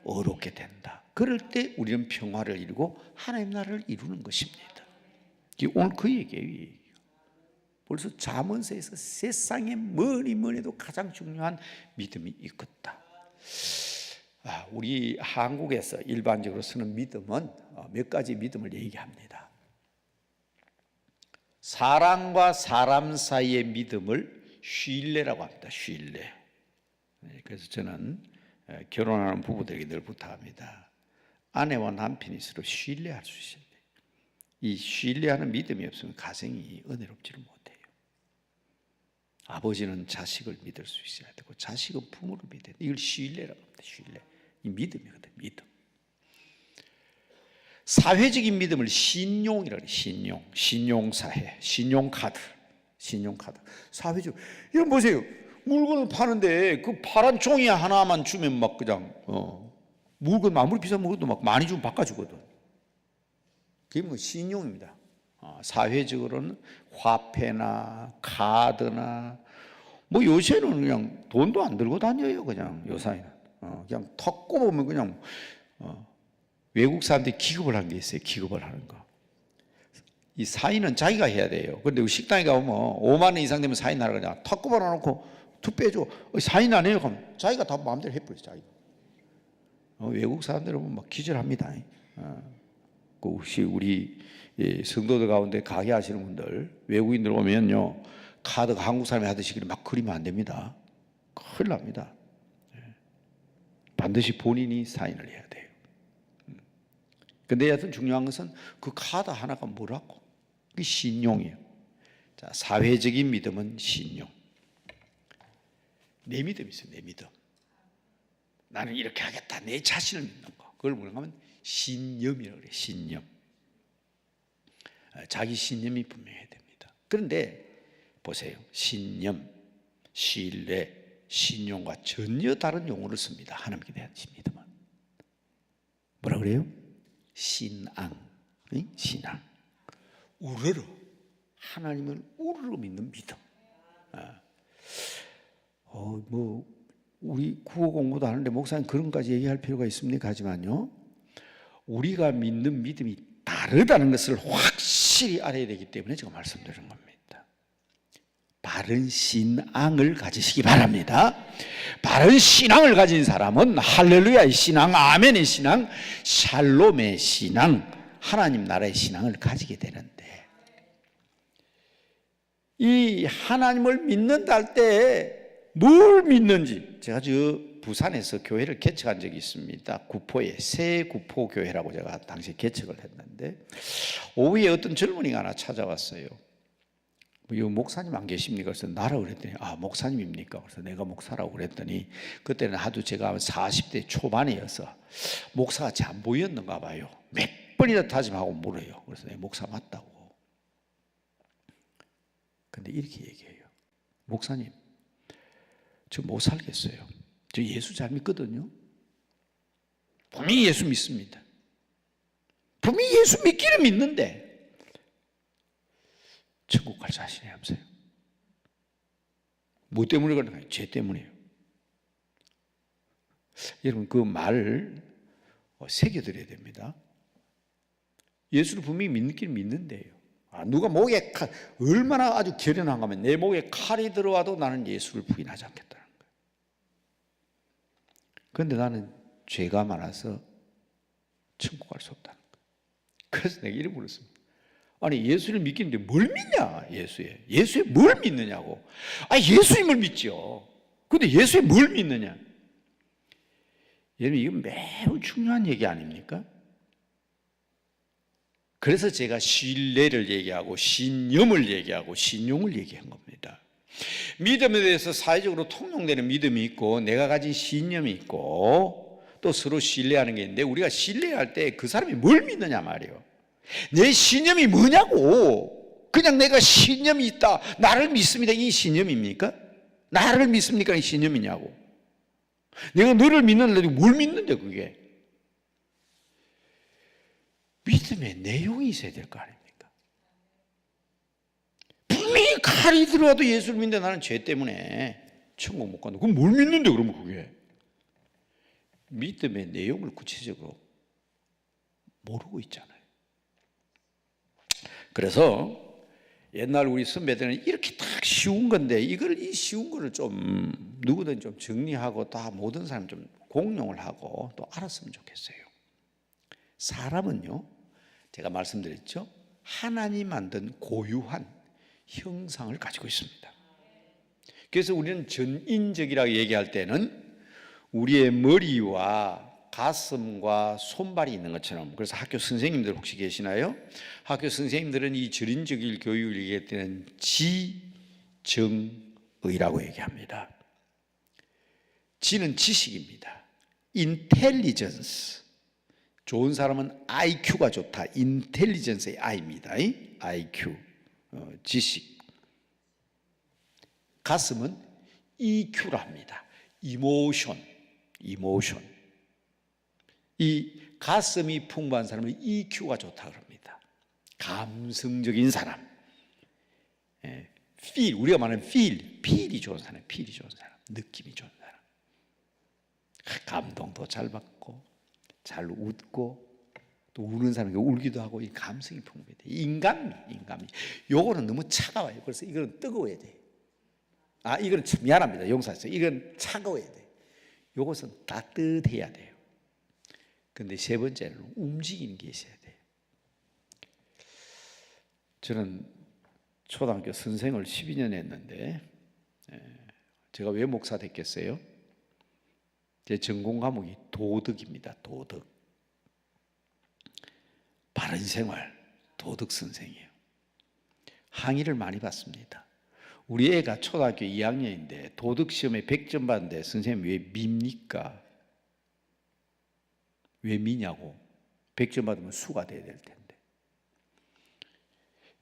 어렵게 된다. 그럴 때 우리는 평화를 이루고 하나님 나라를 이루는 것입니다. 오늘 그 얘기예요. 벌써 잠언서에서 세상에 뭐니도 가장 중요한 믿음이 있겠다. 우리 한국에서 일반적으로 쓰는 믿음은 몇 가지 믿음을 얘기합니다. 사람과 사람 사이의 믿음을 신뢰라고 합니다. 신뢰. 그래서 저는 결혼하는 부부들에게 늘 부탁합니다. 아내와 남편이 서로 신뢰할 수 있어야 돼요. 이 신뢰하는 믿음이 없으면 가정이 은혜롭지를 못해요. 아버지는 자식을 믿을 수 있어야 되고 자식은 부모를 믿어야 돼요. 이걸 신뢰라고 합니다. 신뢰. 이 믿음이거든요. 믿음. 사회적인 믿음을 신용이라고 해요. 신용사회, 신용카드. 사회적. 이건 보세요. 물건을 파는데 그 파란 종이 하나만 주면 막 그냥 물건 아무리 비싼 물건도 막 많이 주면 바꿔주거든. 그게 뭐 신용입니다. 사회적으로는 화폐나 카드나 뭐 요새는 그냥 돈도 안 들고 다녀요. 그냥 요사이는 그냥 턱 꼽으면 그냥 외국 사람들이 기급을 하는 게 있어요. 기급을 하는 거. 이 사인은 자기가 해야 돼요. 그런데 식당에 가면 5만 원 이상 되면 사인 하라 그냥 턱 꼽아놓고 툭 빼줘. 사인 안 해요. 그럼 자기가 다 마음대로 해버려요. 자기가. 외국 사람들은 막 기절합니다. 혹시 우리 성도들 가운데 가게 하시는 분들, 외국인들 오면요, 카드가 한국 사람이 하듯이 막 그리면 안 됩니다. 큰일 납니다. 반드시 본인이 사인을 해야 돼요. 근데 여하튼 중요한 것은 그 카드 하나가 뭐라고? 그게 신용이에요. 자, 사회적인 믿음은 신용. 내 믿음이 있어요. 내 믿음. 나는 이렇게 하겠다. 내 자신을 믿는 거. 그걸 뭐라고 하면 신념이라고 그래요. 신념. 자기 신념이 분명해야 됩니다. 그런데 보세요. 신념, 신뢰, 신용과 전혀 다른 용어를 씁니다. 하나님께 대한 믿음은. 뭐라 그래요? 신앙. 신앙. 우러러. 하나님을 우러러 믿는 믿음. 우리 국어 공부도 하는데 목사님 그런까지 얘기할 필요가 있습니까? 하지만요, 우리가 믿는 믿음이 다르다는 것을 확실히 알아야 되기 때문에 제가 말씀드리는 겁니다. 바른 신앙을 가지시기 바랍니다. 바른 신앙을 가진 사람은 할렐루야의 신앙, 아멘의 신앙, 샬롬의 신앙, 하나님 나라의 신앙을 가지게 되는데, 이 하나님을 믿는다 할 때 뭘 믿는지, 제가 부산에서 교회를 개척한 적이 있습니다. 구포에 새구포 교회라고 제가 당시 개척을 했는데, 오후에 어떤 젊은이가 하나 찾아왔어요. 이 목사님 안 계십니까? 그래서 나라고 그랬더니, 목사님입니까? 그래서 내가 목사라고 그랬더니, 그때는 하도 제가 40대 초반이어서 목사가 잘 안 보였는가 봐요. 몇 번이나 다짐하고 물어요. 그래서 내 목사 맞다고. 근데 이렇게 얘기해요. 목사님, 저 못 살겠어요. 저 예수 잘 믿거든요. 분명히 예수 믿습니다. 분명히 예수 믿기는 믿는데 천국 갈 자신이 없어요. 뭐 때문에 그런가요? 죄 때문이에요. 여러분 그 말을 새겨드려야 됩니다. 예수를 분명히 믿긴 믿는데요. 누가 목에 칼, 얼마나 아주 결연한가 하면 내 목에 칼이 들어와도 나는 예수를 부인하지 않겠다는 거예요. 그런데 나는 죄가 많아서 천국 갈 수 없다는 거예요. 그래서 내가 이렇게 물었습니다. 아니 예수를 믿기는데 뭘 믿냐? 예수에 뭘 믿느냐고. 예수님을 믿죠. 그런데 예수에 뭘 믿느냐? 여러분 이건 매우 중요한 얘기 아닙니까? 그래서 제가 신뢰를 얘기하고 신념을 얘기하고 신용을 얘기한 겁니다. 믿음에 대해서 사회적으로 통용되는 믿음이 있고 내가 가진 신념이 있고 또 서로 신뢰하는 게 있는데 우리가 신뢰할 때 그 사람이 뭘 믿느냐 말이에요. 내 신념이 뭐냐고. 그냥 내가 신념이 있다, 나를 믿습니다, 이 신념입니까? 나를 믿습니까, 이 신념이냐고. 내가 너를 믿는데 뭘 믿는데 그게. 믿음의 내용이 있어야 될 거 아닙니까? 분명히 칼이 들어와도 예수를 믿는데 나는 죄 때문에 천국 못 간다. 그럼 뭘 믿는데 그러면 그게. 믿음의 내용을 구체적으로 모르고 있잖아요. 그래서 옛날 우리 선배들은 이렇게 딱 쉬운 건데 이 쉬운 거를 좀 누구든 좀 정리하고 다 모든 사람 좀 공용을 하고 또 알았으면 좋겠어요. 사람은요, 제가 말씀드렸죠, 하나님 만든 고유한 형상을 가지고 있습니다. 그래서 우리는 전인적이라고 얘기할 때는 우리의 머리와 가슴과 손발이 있는 것처럼, 그래서 학교 선생님들 혹시 계시나요? 학교 선생님들은 이 전인적인 교육을 얘기할 때는 지정의라고 얘기합니다. 지는 지식입니다. 인텔리전스. 좋은 사람은 IQ가 좋다. 인텔리전스의 I입니다. IQ, 지식. 가슴은 EQ라 합니다. 이모션. 이 가슴이 풍부한 사람은 EQ가 좋다 그럽니다. 감성적인 사람. feel, 우리가 말하는 feel이 좋은 사람, 느낌이 좋은 사람. 감동도 잘 받고 잘 웃고 또 우는 사람이 울기도 하고 이 감성이 풍부해야 돼. 인간미. 요거는 너무 차가워요. 그래서 이거는 뜨거워야 돼. 이거는 미안합니다. 용서하세요. 이건 차가워야 돼. 요것은 따뜻해야 돼요. 근데 세 번째는 움직이는 게 있어야 돼요. 저는 초등학교 선생을 12년 했는데 제가 왜 목사 됐겠어요? 제 전공 과목이 도덕입니다. 도덕. 바른 생활, 도덕 선생이에요. 항의를 많이 받습니다. 우리 애가 초등학교 2학년인데 도덕 시험에 100점 받는데 선생님 왜 밉니까? 왜 미냐고. 100점 받으면 수가 돼야 될 텐데.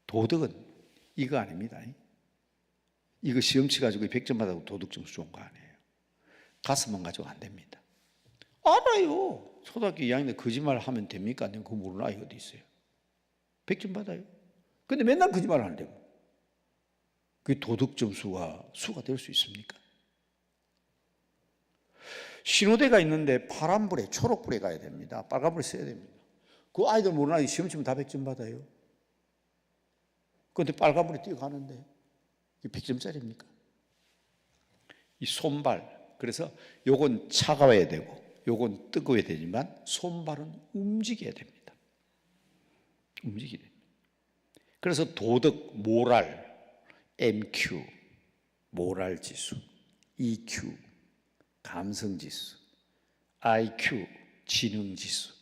도덕은 이거 아닙니다. 이거 시험 치가지고 100점 받아도 도덕 점수 좋은 거 아니에요. 가슴만 가지고 안 됩니다. 알아요. 초등학교 2학년에 거짓말 하면 됩니까? 안 되면 그거 모르는 아이가 어디 있어요. 100점 받아요. 근데 맨날 거짓말 하는데 그게 도덕 점수가 수가 될 수 있습니까? 신호대가 있는데 파란불에 초록불에 가야 됩니다. 빨간불에 써야 됩니다. 그 아이들 모르는 아이 시험 치면 다 100점 받아요. 그런데 빨간불에 뛰어가는데 이게 100점짜리입니까? 이 손발, 그래서 요건 차가워야 되고 요건 뜨거워야 되지만 손발은 움직여야 됩니다. 움직여야 됩니다. 그래서 도덕, 모랄, MQ, 모랄 지수, EQ, 감성 지수, IQ, 지능 지수.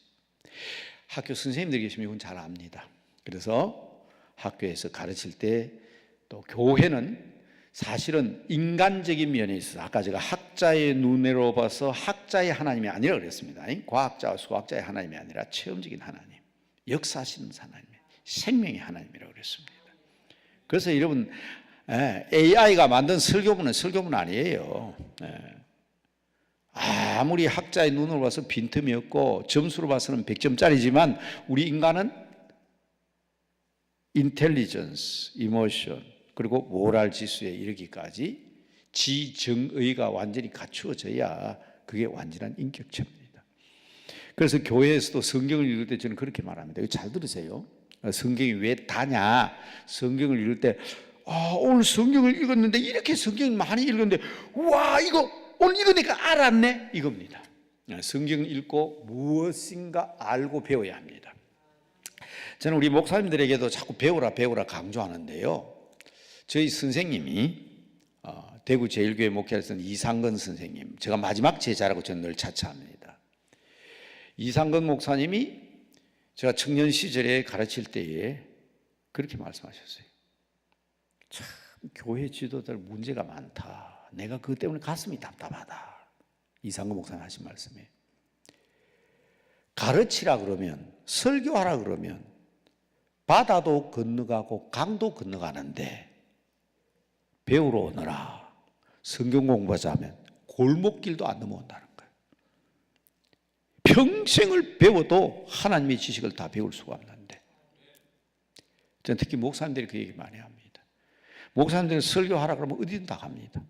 학교 선생님들 계시면 이건 잘 압니다. 그래서 학교에서 가르칠 때 또 교회는 사실은 인간적인 면에 있어서 아까 제가 학자의 눈으로 봐서 학자의 하나님이 아니라 그랬습니다. 과학자와 수학자의 하나님이 아니라 체험적인 하나님, 역사하시는 하나님, 생명의 하나님이라고 그랬습니다. 그래서 여러분 AI가 만든 설교문은 설교문 아니에요. 아무리 학자의 눈으로 봐서 빈틈이 없고 점수로 봐서는 100점짜리지만 우리 인간은 인텔리전스, 이모션 그리고 모랄 지수에 이르기까지 지정의가 완전히 갖추어져야 그게 완전한 인격체입니다. 그래서 교회에서도 성경을 읽을 때 저는 그렇게 말합니다. 이거 잘 들으세요. 성경이 왜 다냐? 성경을 읽을 때 오늘 성경을 읽었는데 이렇게 성경을 많이 읽었는데 와 이거 오늘 읽으니까 알았네 이겁니다. 성경을 읽고 무엇인가 알고 배워야 합니다. 저는 우리 목사님들에게도 자꾸 배우라 강조하는데요. 저희 선생님이 대구 제일교회 목회하셨던 이상근 선생님, 제가 마지막 제자라고 저는 늘 자처합니다. 이상근 목사님이 제가 청년 시절에 가르칠 때에 그렇게 말씀하셨어요. 참 교회 지도자들 문제가 많다. 내가 그것 때문에 가슴이 답답하다. 이상근 목사님 하신 말씀에 가르치라 그러면 설교하라 그러면 바다도 건너가고 강도 건너가는데 배우러 오너라. 성경 공부하자 하면 골목길도 안 넘어온다는 거예요. 평생을 배워도 하나님의 지식을 다 배울 수가 없는데 저는 특히 목사님들이 그 얘기 많이 합니다. 목사님들은 설교하라 그러면 어디든 다 갑니다.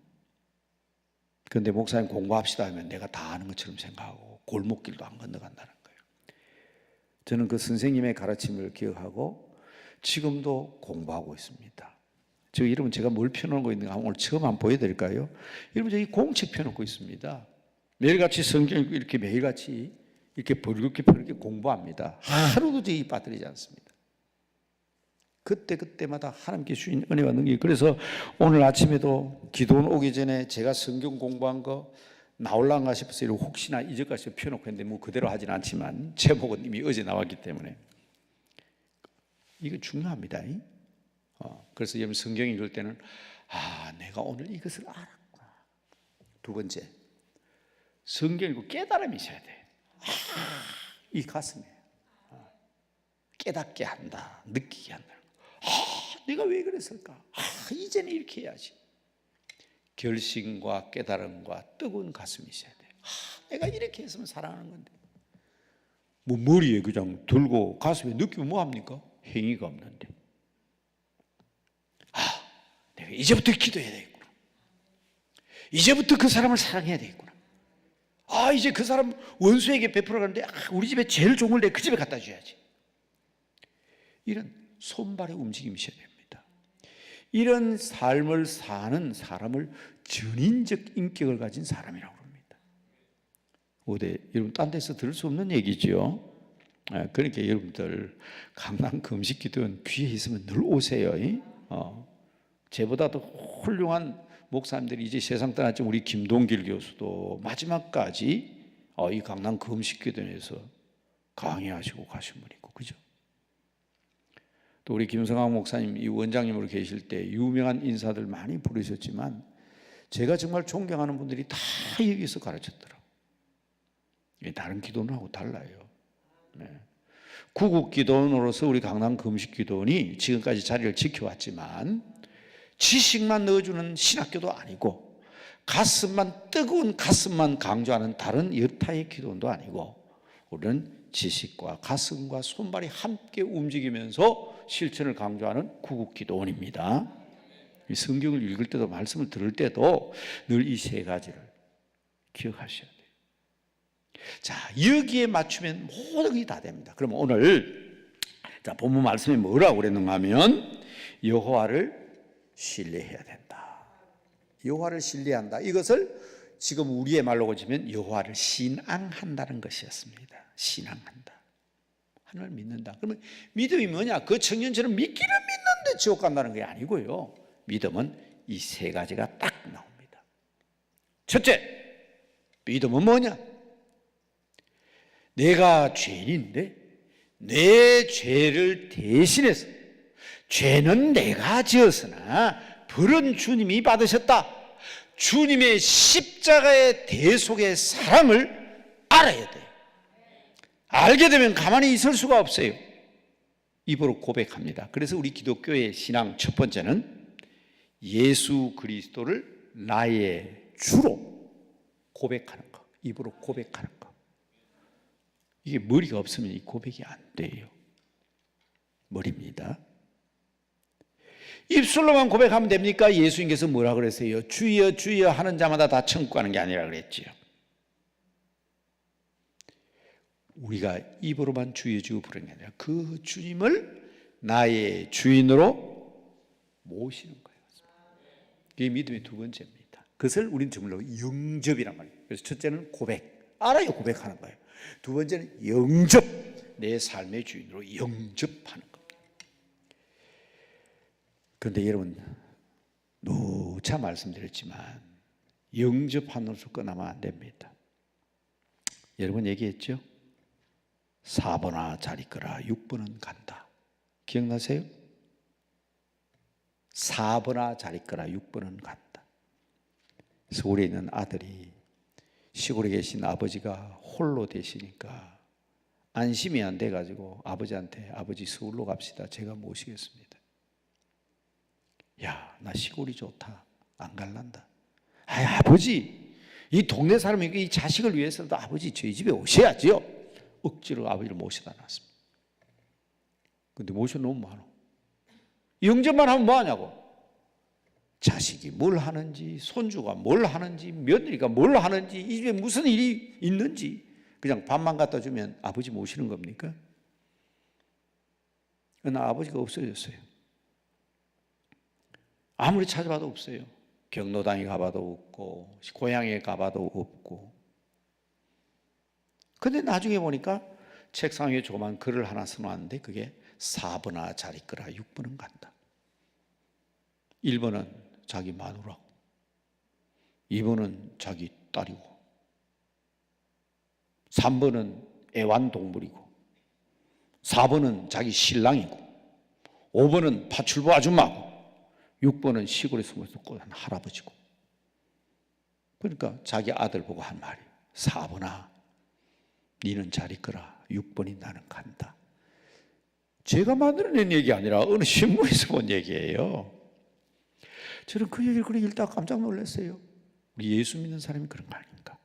그런데 목사님 공부합시다 하면 내가 다 아는 것처럼 생각하고 골목길도 안 건너간다는 거예요. 저는 그 선생님의 가르침을 기억하고 지금도 공부하고 있습니다. 저 여러분 제가 뭘 펴놓고 있는가 오늘 처음 한번 보여드릴까요? 여러분 저기 공책 펴놓고 있습니다. 매일같이 성경 이렇게 매일같이 이렇게 벌겋게 공부합니다. 하루도 저기 빠뜨리지 않습니다. 그때마다 하나님께 주신 은혜와 능력이. 그래서 오늘 아침에도 기도원 오기 전에 제가 성경 공부한 거 나올란가 싶어서 혹시나 이제까지 펴놓고 했는데 뭐 그대로 하진 않지만 제목은 이미 어제 나왔기 때문에 이거 중요합니다. 그래서 여러분 성경 읽을 때는 내가 오늘 이것을 알았구나. 두 번째, 성경 읽고 깨달음이 있어야 돼. 이 가슴에 깨닫게 한다, 느끼게 한다. 내가 왜 그랬을까? 이제는 이렇게 해야지. 결심과 깨달음과 뜨거운 가슴이 있어야 돼. 내가 이렇게 했으면 사랑하는 건데. 뭐 머리에 그냥 들고 가슴에 느끼면 뭐합니까? 행위가 없는데. 내가 이제부터 기도해야 되겠구나. 이제부터 그 사람을 사랑해야 되겠구나. 이제 그 사람 원수에게 베풀어 가는데 우리 집에 제일 좋은 걸 내가 그 집에 갖다 줘야지. 이런 손발의 움직임이 있어야 됩니다. 이런 삶을 사는 사람을 전인적 인격을 가진 사람이라고 합니다. 어디 여러분 딴 데서 들을 수 없는 얘기죠. 그러니까 여러분들 강남 금식기도원 귀에 있으면 늘 오세요. 제보다도 훌륭한 목사님들이 이제 세상 떠났지만 우리 김동길 교수도 마지막까지 이 강남 금식기도원에서 강의하시고 가신 분이고, 그죠? 또 우리 김성학 목사님 이 원장님으로 계실 때 유명한 인사들 많이 부르셨지만 제가 정말 존경하는 분들이 다 여기서 가르쳤더라고요. 다른 기도원하고 달라요. 구국 기도원으로서 우리 강남 금식기도원이 지금까지 자리를 지켜왔지만 지식만 넣어주는 신학교도 아니고 뜨거운 가슴만 강조하는 다른 여타의 기도원도 아니고 우리는 지식과 가슴과 손발이 함께 움직이면서 실천을 강조하는 구국기도원입니다. 성경을 읽을 때도 말씀을 들을 때도 늘 이 세 가지를 기억하셔야 돼요. 자, 여기에 맞추면 모든 게 다 됩니다. 그럼 오늘 본문 말씀이 뭐라고 그랬는가 하면 여호와를 신뢰해야 된다. 여호와를 신뢰한다. 이것을 지금 우리의 말로 고치면 여호와를 신앙한다는 것이었습니다. 신앙한다. 하나님을 믿는다. 그러면 믿음이 뭐냐? 그 청년처럼 믿기는 믿는데 지옥 간다는 게 아니고요. 믿음은 이 세 가지가 딱 나옵니다. 첫째, 믿음은 뭐냐? 내가 죄인인데 내 죄를 대신해서 죄는 내가 지었으나 벌은 주님이 받으셨다. 주님의 십자가의 대속의 사랑을 알아야 돼요. 알게 되면 가만히 있을 수가 없어요. 입으로 고백합니다. 그래서 우리 기독교의 신앙 첫 번째는 예수 그리스도를 나의 주로 고백하는 거, 입으로 고백하는 거. 이게 머리가 없으면 이 고백이 안 돼요. 머리입니다. 입술로만 고백하면 됩니까? 예수님께서 뭐라 그랬어요? 주여 주여 하는 자마다 다 천국 가는 게 아니라 그랬지요. 우리가 입으로만 주여 주여 부르는 게 아니라 그 주님을 나의 주인으로 모시는 거예요. 이게 믿음의 두 번째입니다. 그것을 우리는 정말로 영접이란 말이에요. 그래서 첫째는 고백, 알아요, 고백하는 거예요. 두 번째는 영접, 내 삶의 주인으로 영접하는 겁니다. 그런데 여러분, 누차 말씀드렸지만 영접함으로써 끝나면 안 됩니다. 여러분 얘기했죠? 4번아 잘 있거라 6번은 간다. 기억나세요? 4번아 잘 있거라 6번은 간다. 서울에 있는 아들이 시골에 계신 아버지가 홀로 되시니까 안심이 안 돼가지고 아버지한테 아버지 서울로 갑시다. 제가 모시겠습니다. 야, 나 시골이 좋다. 안 갈란다. 아버지, 이 동네 사람이 이 자식을 위해서도 아버지 저희 집에 오셔야지요. 억지로 아버지를 모셔다 놨습니다. 근데 모셔 너무 많아. 영접만 하면 뭐 하냐고. 자식이 뭘 하는지, 손주가 뭘 하는지, 며느리가 뭘 하는지, 이 집에 무슨 일이 있는지 그냥 밥만 갖다 주면 아버지 모시는 겁니까? 그러나 아버지가 없어졌어요. 아무리 찾아봐도 없어요. 경로당에 가봐도 없고 고향에 가봐도 없고. 근데 나중에 보니까 책상 위에 조그만 글을 하나 써놨는데 그게 4번아 잘 있거라 6번은 간다. 1번은 자기 마누라고, 2번은 자기 딸이고, 3번은 애완동물이고, 4번은 자기 신랑이고, 5번은 파출부 아줌마고, 6번은 시골에 숨어서 꽂은 할아버지고. 그러니까 자기 아들 보고 한 말이 4번아 니는 잘 있거라 6번이 나는 간다. 제가 만들어낸 얘기 아니라 어느 신문에서 본 얘기예요. 저는 그 얘기를 그렇게 읽다가 깜짝 놀랐어요. 우리 예수 믿는 사람이 그런 거 아닌가?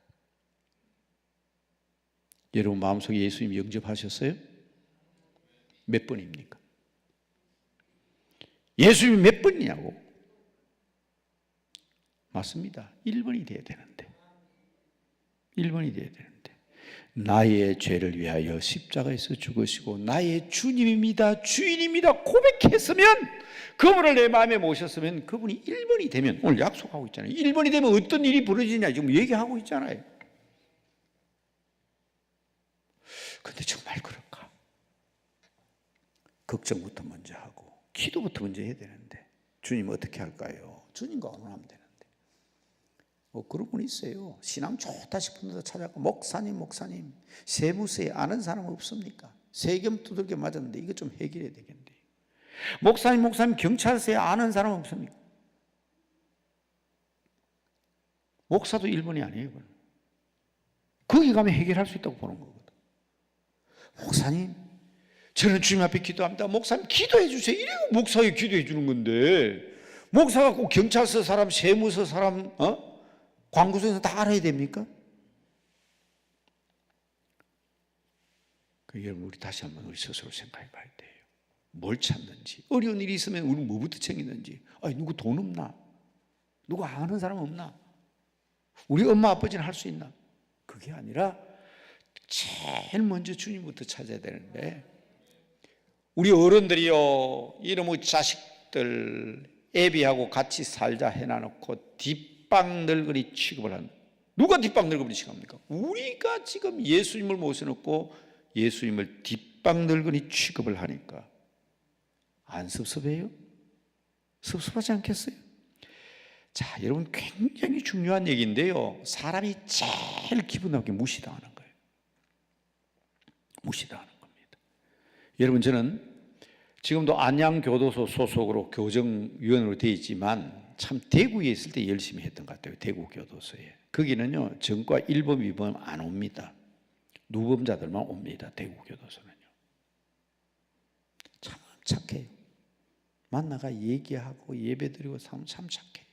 여러분 마음속에 예수님 영접하셨어요? 몇 번입니까? 예수님이 몇 번이냐고? 맞습니다. 1번이 돼야 되는데. 1번이 돼야 되는데. 나의 죄를 위하여 십자가에서 죽으시고 나의 주님입니다, 주인입니다 고백했으면, 그분을 내 마음에 모셨으면 그분이 1번이 되면, 오늘 약속하고 있잖아요. 1번이 되면 어떤 일이 벌어지냐 지금 얘기하고 있잖아요. 근데 정말 그럴까? 걱정부터 먼저 하고 기도부터 먼저 해야 되는데 주님 어떻게 할까요? 주님과 언론하면 되는데 그런 분이 있어요. 신앙 좋다 싶은 데도 찾아가고 목사님 세무서에 아는 사람 없습니까? 세금 두들겨 맞았는데 이거 좀 해결해야 되겠는데. 목사님 경찰서에 아는 사람 없습니까? 목사도 1번이 아니에요. 거기 가면 해결할 수 있다고 보는 거거든. 목사님 저는 주님 앞에 기도합니다. 목사님 기도해 주세요. 이래요 목사에 기도해 주는 건데, 목사가 꼭 경찰서 사람, 세무서 사람, 관구소에서 다 알아야 됩니까? 여러분 우리 다시 한번 우리 스스로 생각해 봐야 돼요. 뭘 찾는지, 어려운 일이 있으면 우리 뭐부터 챙기는지. 누구 돈 없나? 누구 아는 사람 없나? 우리 엄마 아버지는 할 수 있나? 그게 아니라 제일 먼저 주님부터 찾아야 되는데, 우리 어른들이요 이놈의 자식들 애비하고 같이 살자 해놔놓고 뒷방 늙은이 취급을 한다. 누가 뒷방 늙은이 취급합니까? 우리가 지금 예수님을 모셔놓고 예수님을 뒷방 늙은이 취급을 하니까 안 섭섭해요? 섭섭하지 않겠어요? 자, 여러분 굉장히 중요한 얘기인데요, 사람이 제일 기분 나쁘게 무시당하는 거예요. 무시당하는 겁니다. 여러분 저는 지금도 안양교도소 소속으로 교정위원으로 되어 있지만 참 대구에 있을 때 열심히 했던 것 같아요. 대구교도소에. 거기는요 전과 1범, 2범 안 옵니다. 누범자들만 옵니다. 대구교도소는요. 참 착해요. 만나가 얘기하고 예배드리고 참 착해요.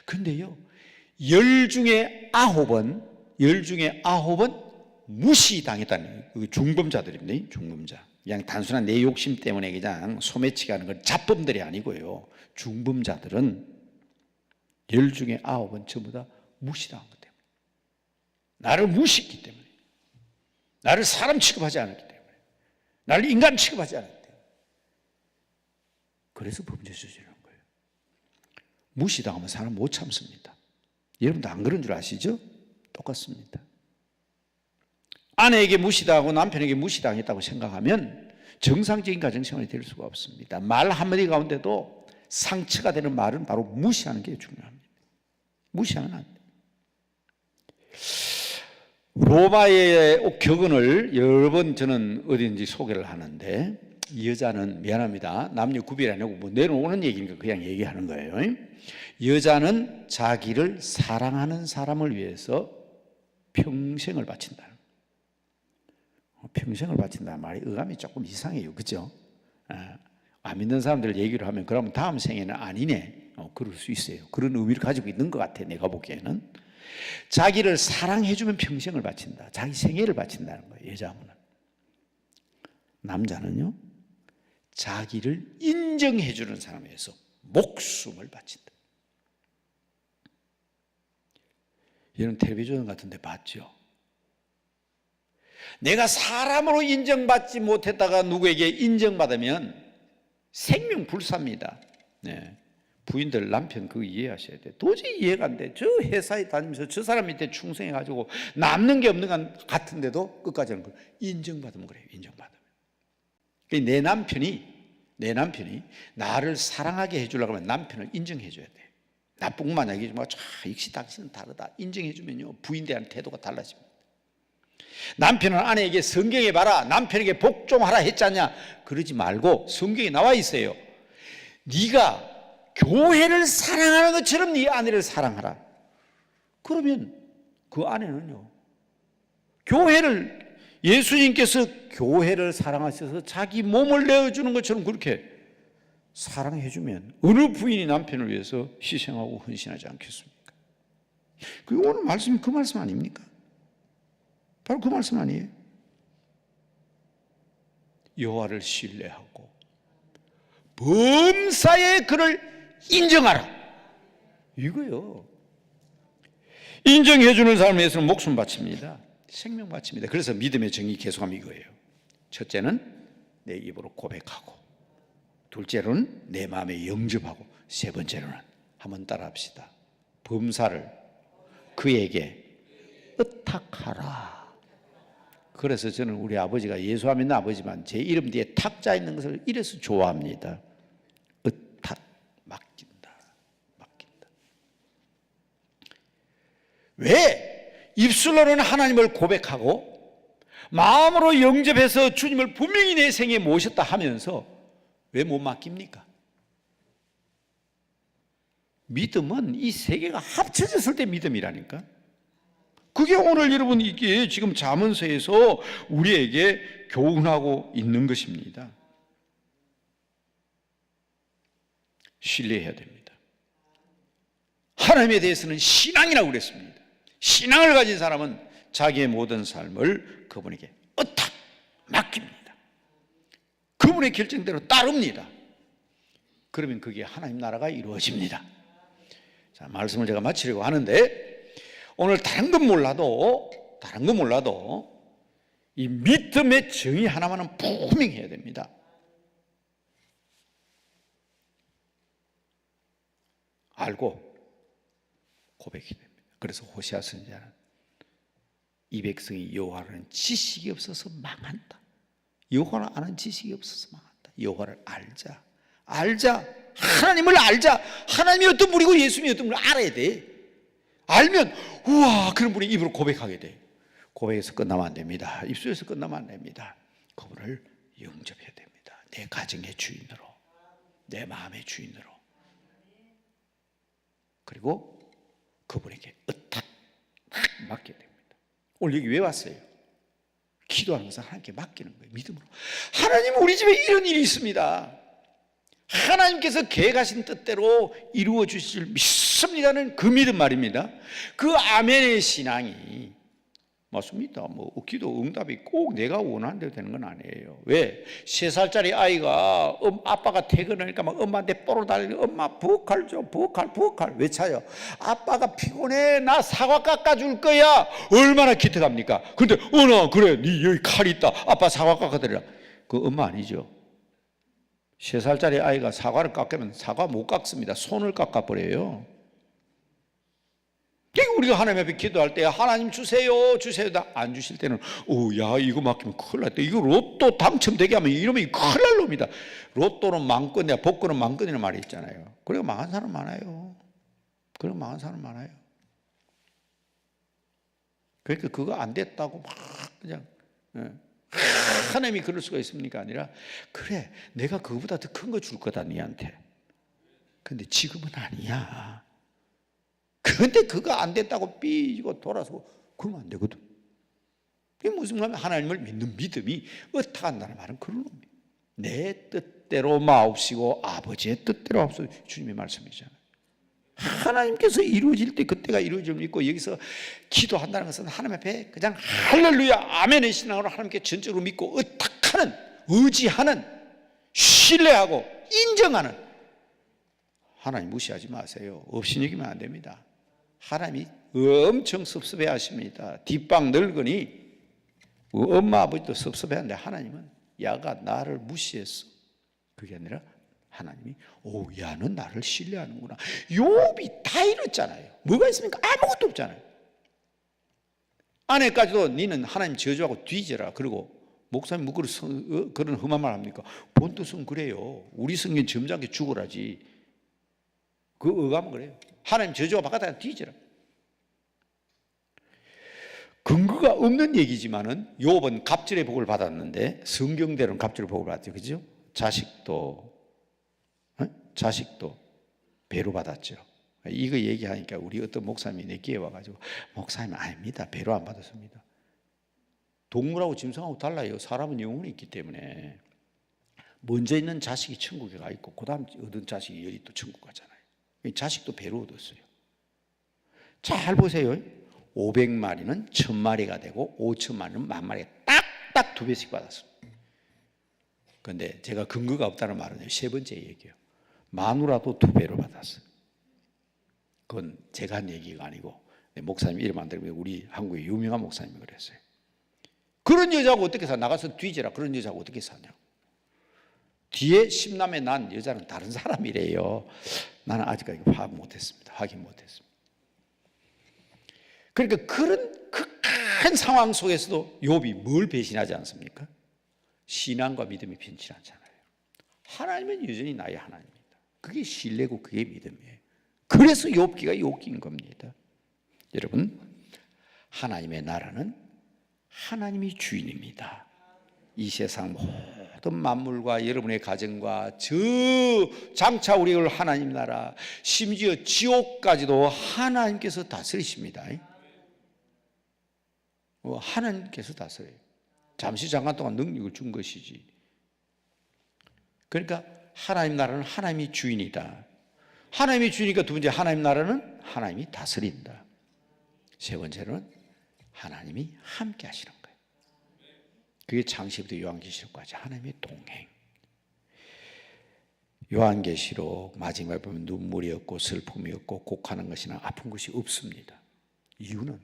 근데요, 10중에 9은 무시당했다는 거예요. 중범자들입니다. 중범자. 그냥 단순한 내 욕심 때문에 그냥 소매치기 하는 건 잡범들이 아니고요. 중범자들은 10중에 9은 전부 다 무시당한 것 때문에, 나를 무시했기 때문에, 나를 사람 취급하지 않았기 때문에, 나를 인간 취급하지 않았기 때문에, 그래서 범죄 저지르는 거예요. 무시당하면 사람 못 참습니다. 여러분도 안 그런 줄 아시죠? 똑같습니다. 아내에게 무시당하고 남편에게 무시당했다고 생각하면 정상적인 가정생활이 될 수가 없습니다. 말 한마디 가운데도 상처가 되는 말은 바로 무시하는 게 중요합니다. 무시하면 안 돼요. 로마의 격언을 여러 번 저는 어딘지 소개를 하는데, 여자는, 미안합니다, 남녀 구별이 아니고 뭐 내려오는 얘기니까 그냥 얘기하는 거예요. 여자는 자기를 사랑하는 사람을 위해서 평생을 바친다. 평생을 바친다는 말이 어감이 조금 이상해요. 그죠? 안 믿는 사람들 얘기를 하면 그러면 다음 생에는 아니네, 그럴 수 있어요. 그런 의미를 가지고 있는 것 같아, 내가 보기에는. 자기를 사랑해주면 평생을 바친다, 자기 생애를 바친다는 거예요, 여자분은. 남자는요, 자기를 인정해주는 사람에 의해서 목숨을 바친다. 여러분 텔레비전 같은 데 봤죠? 내가 사람으로 인정받지 못했다가 누구에게 인정받으면 생명불사입니다. 네. 부인들 남편 그거 이해하셔야 돼요. 도저히 이해가 안 돼. 저 회사에 다니면서 저 사람 밑에 충성해가지고 남는 게 없는 것 같은데도 끝까지 하는 거예요. 인정받으면 그래요. 인정받으면. 내 남편이 나를 사랑하게 해주려고 하면 남편을 인정해줘야 돼요. 나쁜 것만 얘기하지 마. 역시 당신은 다르다. 인정해주면요, 부인 대한 태도가 달라집니다. 남편은 아내에게 성경에 봐라, 남편에게 복종하라 했잖냐, 그러지 말고 성경에 나와 있어요. 네가 교회를 사랑하는 것처럼 네 아내를 사랑하라. 그러면 그 아내는요, 교회를, 예수님께서 교회를 사랑하셔서 자기 몸을 내어주는 것처럼 그렇게 사랑해주면 어느 부인이 남편을 위해서 희생하고 헌신하지 않겠습니까? 그 오늘 말씀이 그 말씀 아닙니까? 바로 그 말씀 아니에요? 여호와를 신뢰하고 범사의 그를 인정하라, 이거요. 인정해주는 사람에 대해서는 목숨 바칩니다. 생명 바칩니다. 그래서 믿음의 정의 계속하면 이거예요. 첫째는 내 입으로 고백하고, 둘째로는 내 마음에 영접하고, 세 번째로는 한번 따라합시다. 범사를 그에게 의탁하라. 그래서 저는 우리 아버지가 예수와 믿는 아버지만 제 이름 뒤에 탁자 있는 것을 이래서 좋아합니다. 의탁, 맡긴다. 왜? 입술로는 하나님을 고백하고 마음으로 영접해서 주님을 분명히 내 생에 모셨다 하면서 왜 못 맡깁니까? 믿음은 이 세 개가 합쳐졌을 때 믿음이라니까. 그게 오늘 여러분 이게 지금 잠언서에서 우리에게 교훈하고 있는 것입니다. 신뢰해야 됩니다. 하나님에 대해서는 신앙이라고 그랬습니다. 신앙을 가진 사람은 자기의 모든 삶을 그분에게 의탁 맡깁니다. 그분의 결정대로 따릅니다. 그러면 그게 하나님 나라가 이루어집니다. 자, 말씀을 제가 마치려고 하는데, 오늘 다른 건 몰라도 이 믿음의 정의 하나만은 분명해야 됩니다. 알고 고백이 됩니다. 그래서 호시아 선지자는 이 백성이 여호와를 아는 지식이 없어서 망한다. 여호와를 아는 지식이 없어서 망한다. 여호와를 알자. 하나님을 알자. 하나님이 어떤 분이고 예수님이 어떤 분을 알아야 돼. 알면 우와, 그런 분이 입으로 고백하게 돼. 고백에서 끝나면 안 됩니다. 입술에서 끝나면 안 됩니다. 그분을 영접해야 됩니다. 내 가정의 주인으로, 내 마음의 주인으로. 그리고 그분에게 의탁 맡게 됩니다. 오늘 여기 왜 왔어요? 기도하는 것은 하나님께 맡기는 거예요. 믿음으로. 하나님, 우리 집에 이런 일이 있습니다. 하나님께서 계획하신 뜻대로 이루어 주실 줄 믿습니다는 그 믿음 말입니다. 그 아멘의 신앙이 맞습니다. 기도 응답이 꼭 내가 원하는 대로 되는 건 아니에요. 왜? 3살짜리 아이가 아빠가 퇴근하니까 막 엄마한테 뽀로 달리고 엄마 부엌칼 줘, 부엌칼 왜 차요? 아빠가 피곤해, 나 사과 깎아줄 거야. 얼마나 기특합니까? 근데 나 그래, 네 여기 칼 있다, 아빠 사과 깎아드리라. 그 엄마 아니죠. 3살짜리 아이가 사과를 깎으면 사과 못 깎습니다. 손을 깎아버려요. 우리가 하나님 앞에 기도할 때 하나님 주세요 안 주실 때는 야 이거 맡기면 큰일 났다, 이거 로또 당첨되게 하면 이러면 큰일 날 놈이다. 로또는 망건이야, 복권은 망건이라는 말이 있잖아요. 그래서 망한 사람 많아요. 그러니까 그거 안 됐다고 막 그냥 하나님이 그럴 수가 있습니까? 아니라 그래, 내가 그거보다 더 큰 거 줄 거다 니한테. 근데 지금은 아니야. 근데 그거 안 됐다고 삐지고 돌아서고 그러면 안 되거든. 이게 무슨 말이냐면 하나님을 믿는 믿음이 어떡한다는 말은 그런 놈이에요. 내 뜻대로 마옵시고 아버지의 뜻대로 하옵소서, 주님의 말씀이잖아요. 하나님께서 이루어질 때 그때가 이루어질 믿고, 여기서 기도한다는 것은 하나님 앞에 그냥 할렐루야 아멘의 신앙으로 하나님께 전적으로 믿고 의탁하는, 의지하는, 신뢰하고 인정하는. 하나님 무시하지 마세요. 없이 여기면 안 됩니다. 하나님이 엄청 섭섭해 하십니다. 뒷방 늙으니 엄마 아버지도 섭섭해하는데 하나님은 야가 나를 무시했어. 그게 아니라 하나님이 야는 나를 신뢰하는구나. 욥이 다 이랬잖아요. 뭐가 있습니까? 아무것도 없잖아요. 아내까지도 니는 하나님 저주하고 뒤져라. 그리고 목사님 뭐 그런 험한 말 합니까? 본뜻은 그래요. 우리 성경 점잖게 죽으라지. 그 의감은 그래요. 하나님 저주가 바깥에 뒤져라. 근거가 없는 얘기지만은 욥은 갑절의 복을 받았는데, 성경대로는 갑절의 복을 받았죠. 그죠? 자식도 배로 받았죠. 이거 얘기하니까 우리 어떤 목사님이 내기에 와가지고, 목사님 아닙니다, 배로 안 받았습니다. 동물하고 짐승하고 달라요. 사람은 영혼이 있기 때문에 먼저 있는 자식이 천국에 가 있고 그 다음 얻은 자식이 여기 또 천국 가잖아요. 자식도 배로 얻었어요. 잘 보세요. 500마리는 1000마리가 되고 5000마리는 10,000마리가 딱딱 2배씩 받았습니다. 그런데 제가 근거가 없다는 말은 세 번째 얘기예요. 마누라도 2배로 받았어요. 그건 제가 한 얘기가 아니고 목사님 이름 안 들으면 우리 한국의 유명한 목사님이 그랬어요. 그런 여자하고 어떻게 사? 나가서 뒤지라. 그런 여자하고 어떻게 사냐고. 뒤에 10남에 난 여자는 다른 사람이래요. 나는 아직까지 확인 못했습니다. 그러니까 그런 극한 상황 속에서도 욥이 뭘 배신하지 않습니까? 신앙과 믿음이 변치않잖아요. 하나님은 여전히 나의 하나님입니다. 그게 신뢰고 그게 믿음이에요. 그래서 욥기가 욥기인 겁니다. 여러분, 하나님의 나라는 하나님이 주인입니다. 이 세상 모든 만물과 여러분의 가정과 저 장차 우리를 하나님 나라, 심지어 지옥까지도 하나님께서 다스리십니다. 하나님께서 다스려요. 잠시 잠깐 동안 능력을 준 것이지. 그러니까 하나님 나라는 하나님이 주인이다. 하나님이 주인이니까 두 번째, 하나님 나라는 하나님이 다스린다. 세 번째는 하나님이 함께 하시는 거예요. 그게 창세기부터 요한계시록까지 하나님의 동행. 요한계시록 마지막에 보면 눈물이 없고 슬픔이 없고 곡하는 것이나 아픈 것이 없습니다. 이유는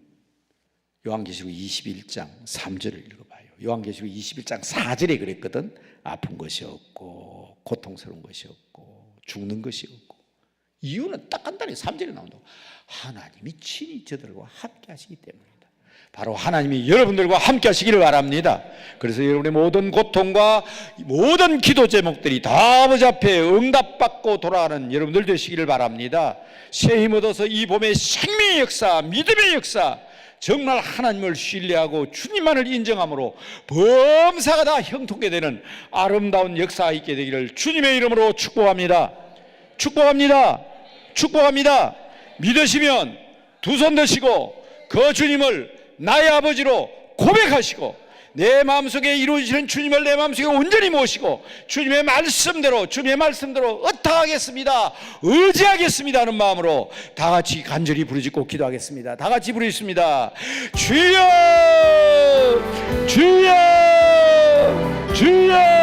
요한계시록 21장 3절을 읽어봐요. 요한계시록 21장 4절에 그랬거든. 아픈 것이 없고 고통스러운 것이 없고 죽는 것이 없고. 이유는 딱 간단히 3절에 나온다고. 하나님이 친히 저들과 함께 하시기 때문입니다. 바로 하나님이 여러분들과 함께 하시기를 바랍니다. 그래서 여러분의 모든 고통과 모든 기도 제목들이 다 아버지 앞에 응답받고 돌아가는 여러분들 되시기를 바랍니다. 새 힘 얻어서 이 봄의 생명의 역사, 믿음의 역사, 정말 하나님을 신뢰하고 주님만을 인정함으로 범사가 다 형통케 되는 아름다운 역사가 있게 되기를 주님의 이름으로 축복합니다. 축복합니다. 믿으시면 두 손 드시고 그 주님을 나의 아버지로 고백하시고 내 마음속에 이루어지는 주님을 내 마음속에 온전히 모시고 주님의 말씀대로 의탁하겠습니다, 의지하겠습니다 하는 마음으로 다 같이 간절히 부르짖고 기도하겠습니다. 다 같이 부르짖습니다. 주여, 주여, 주여.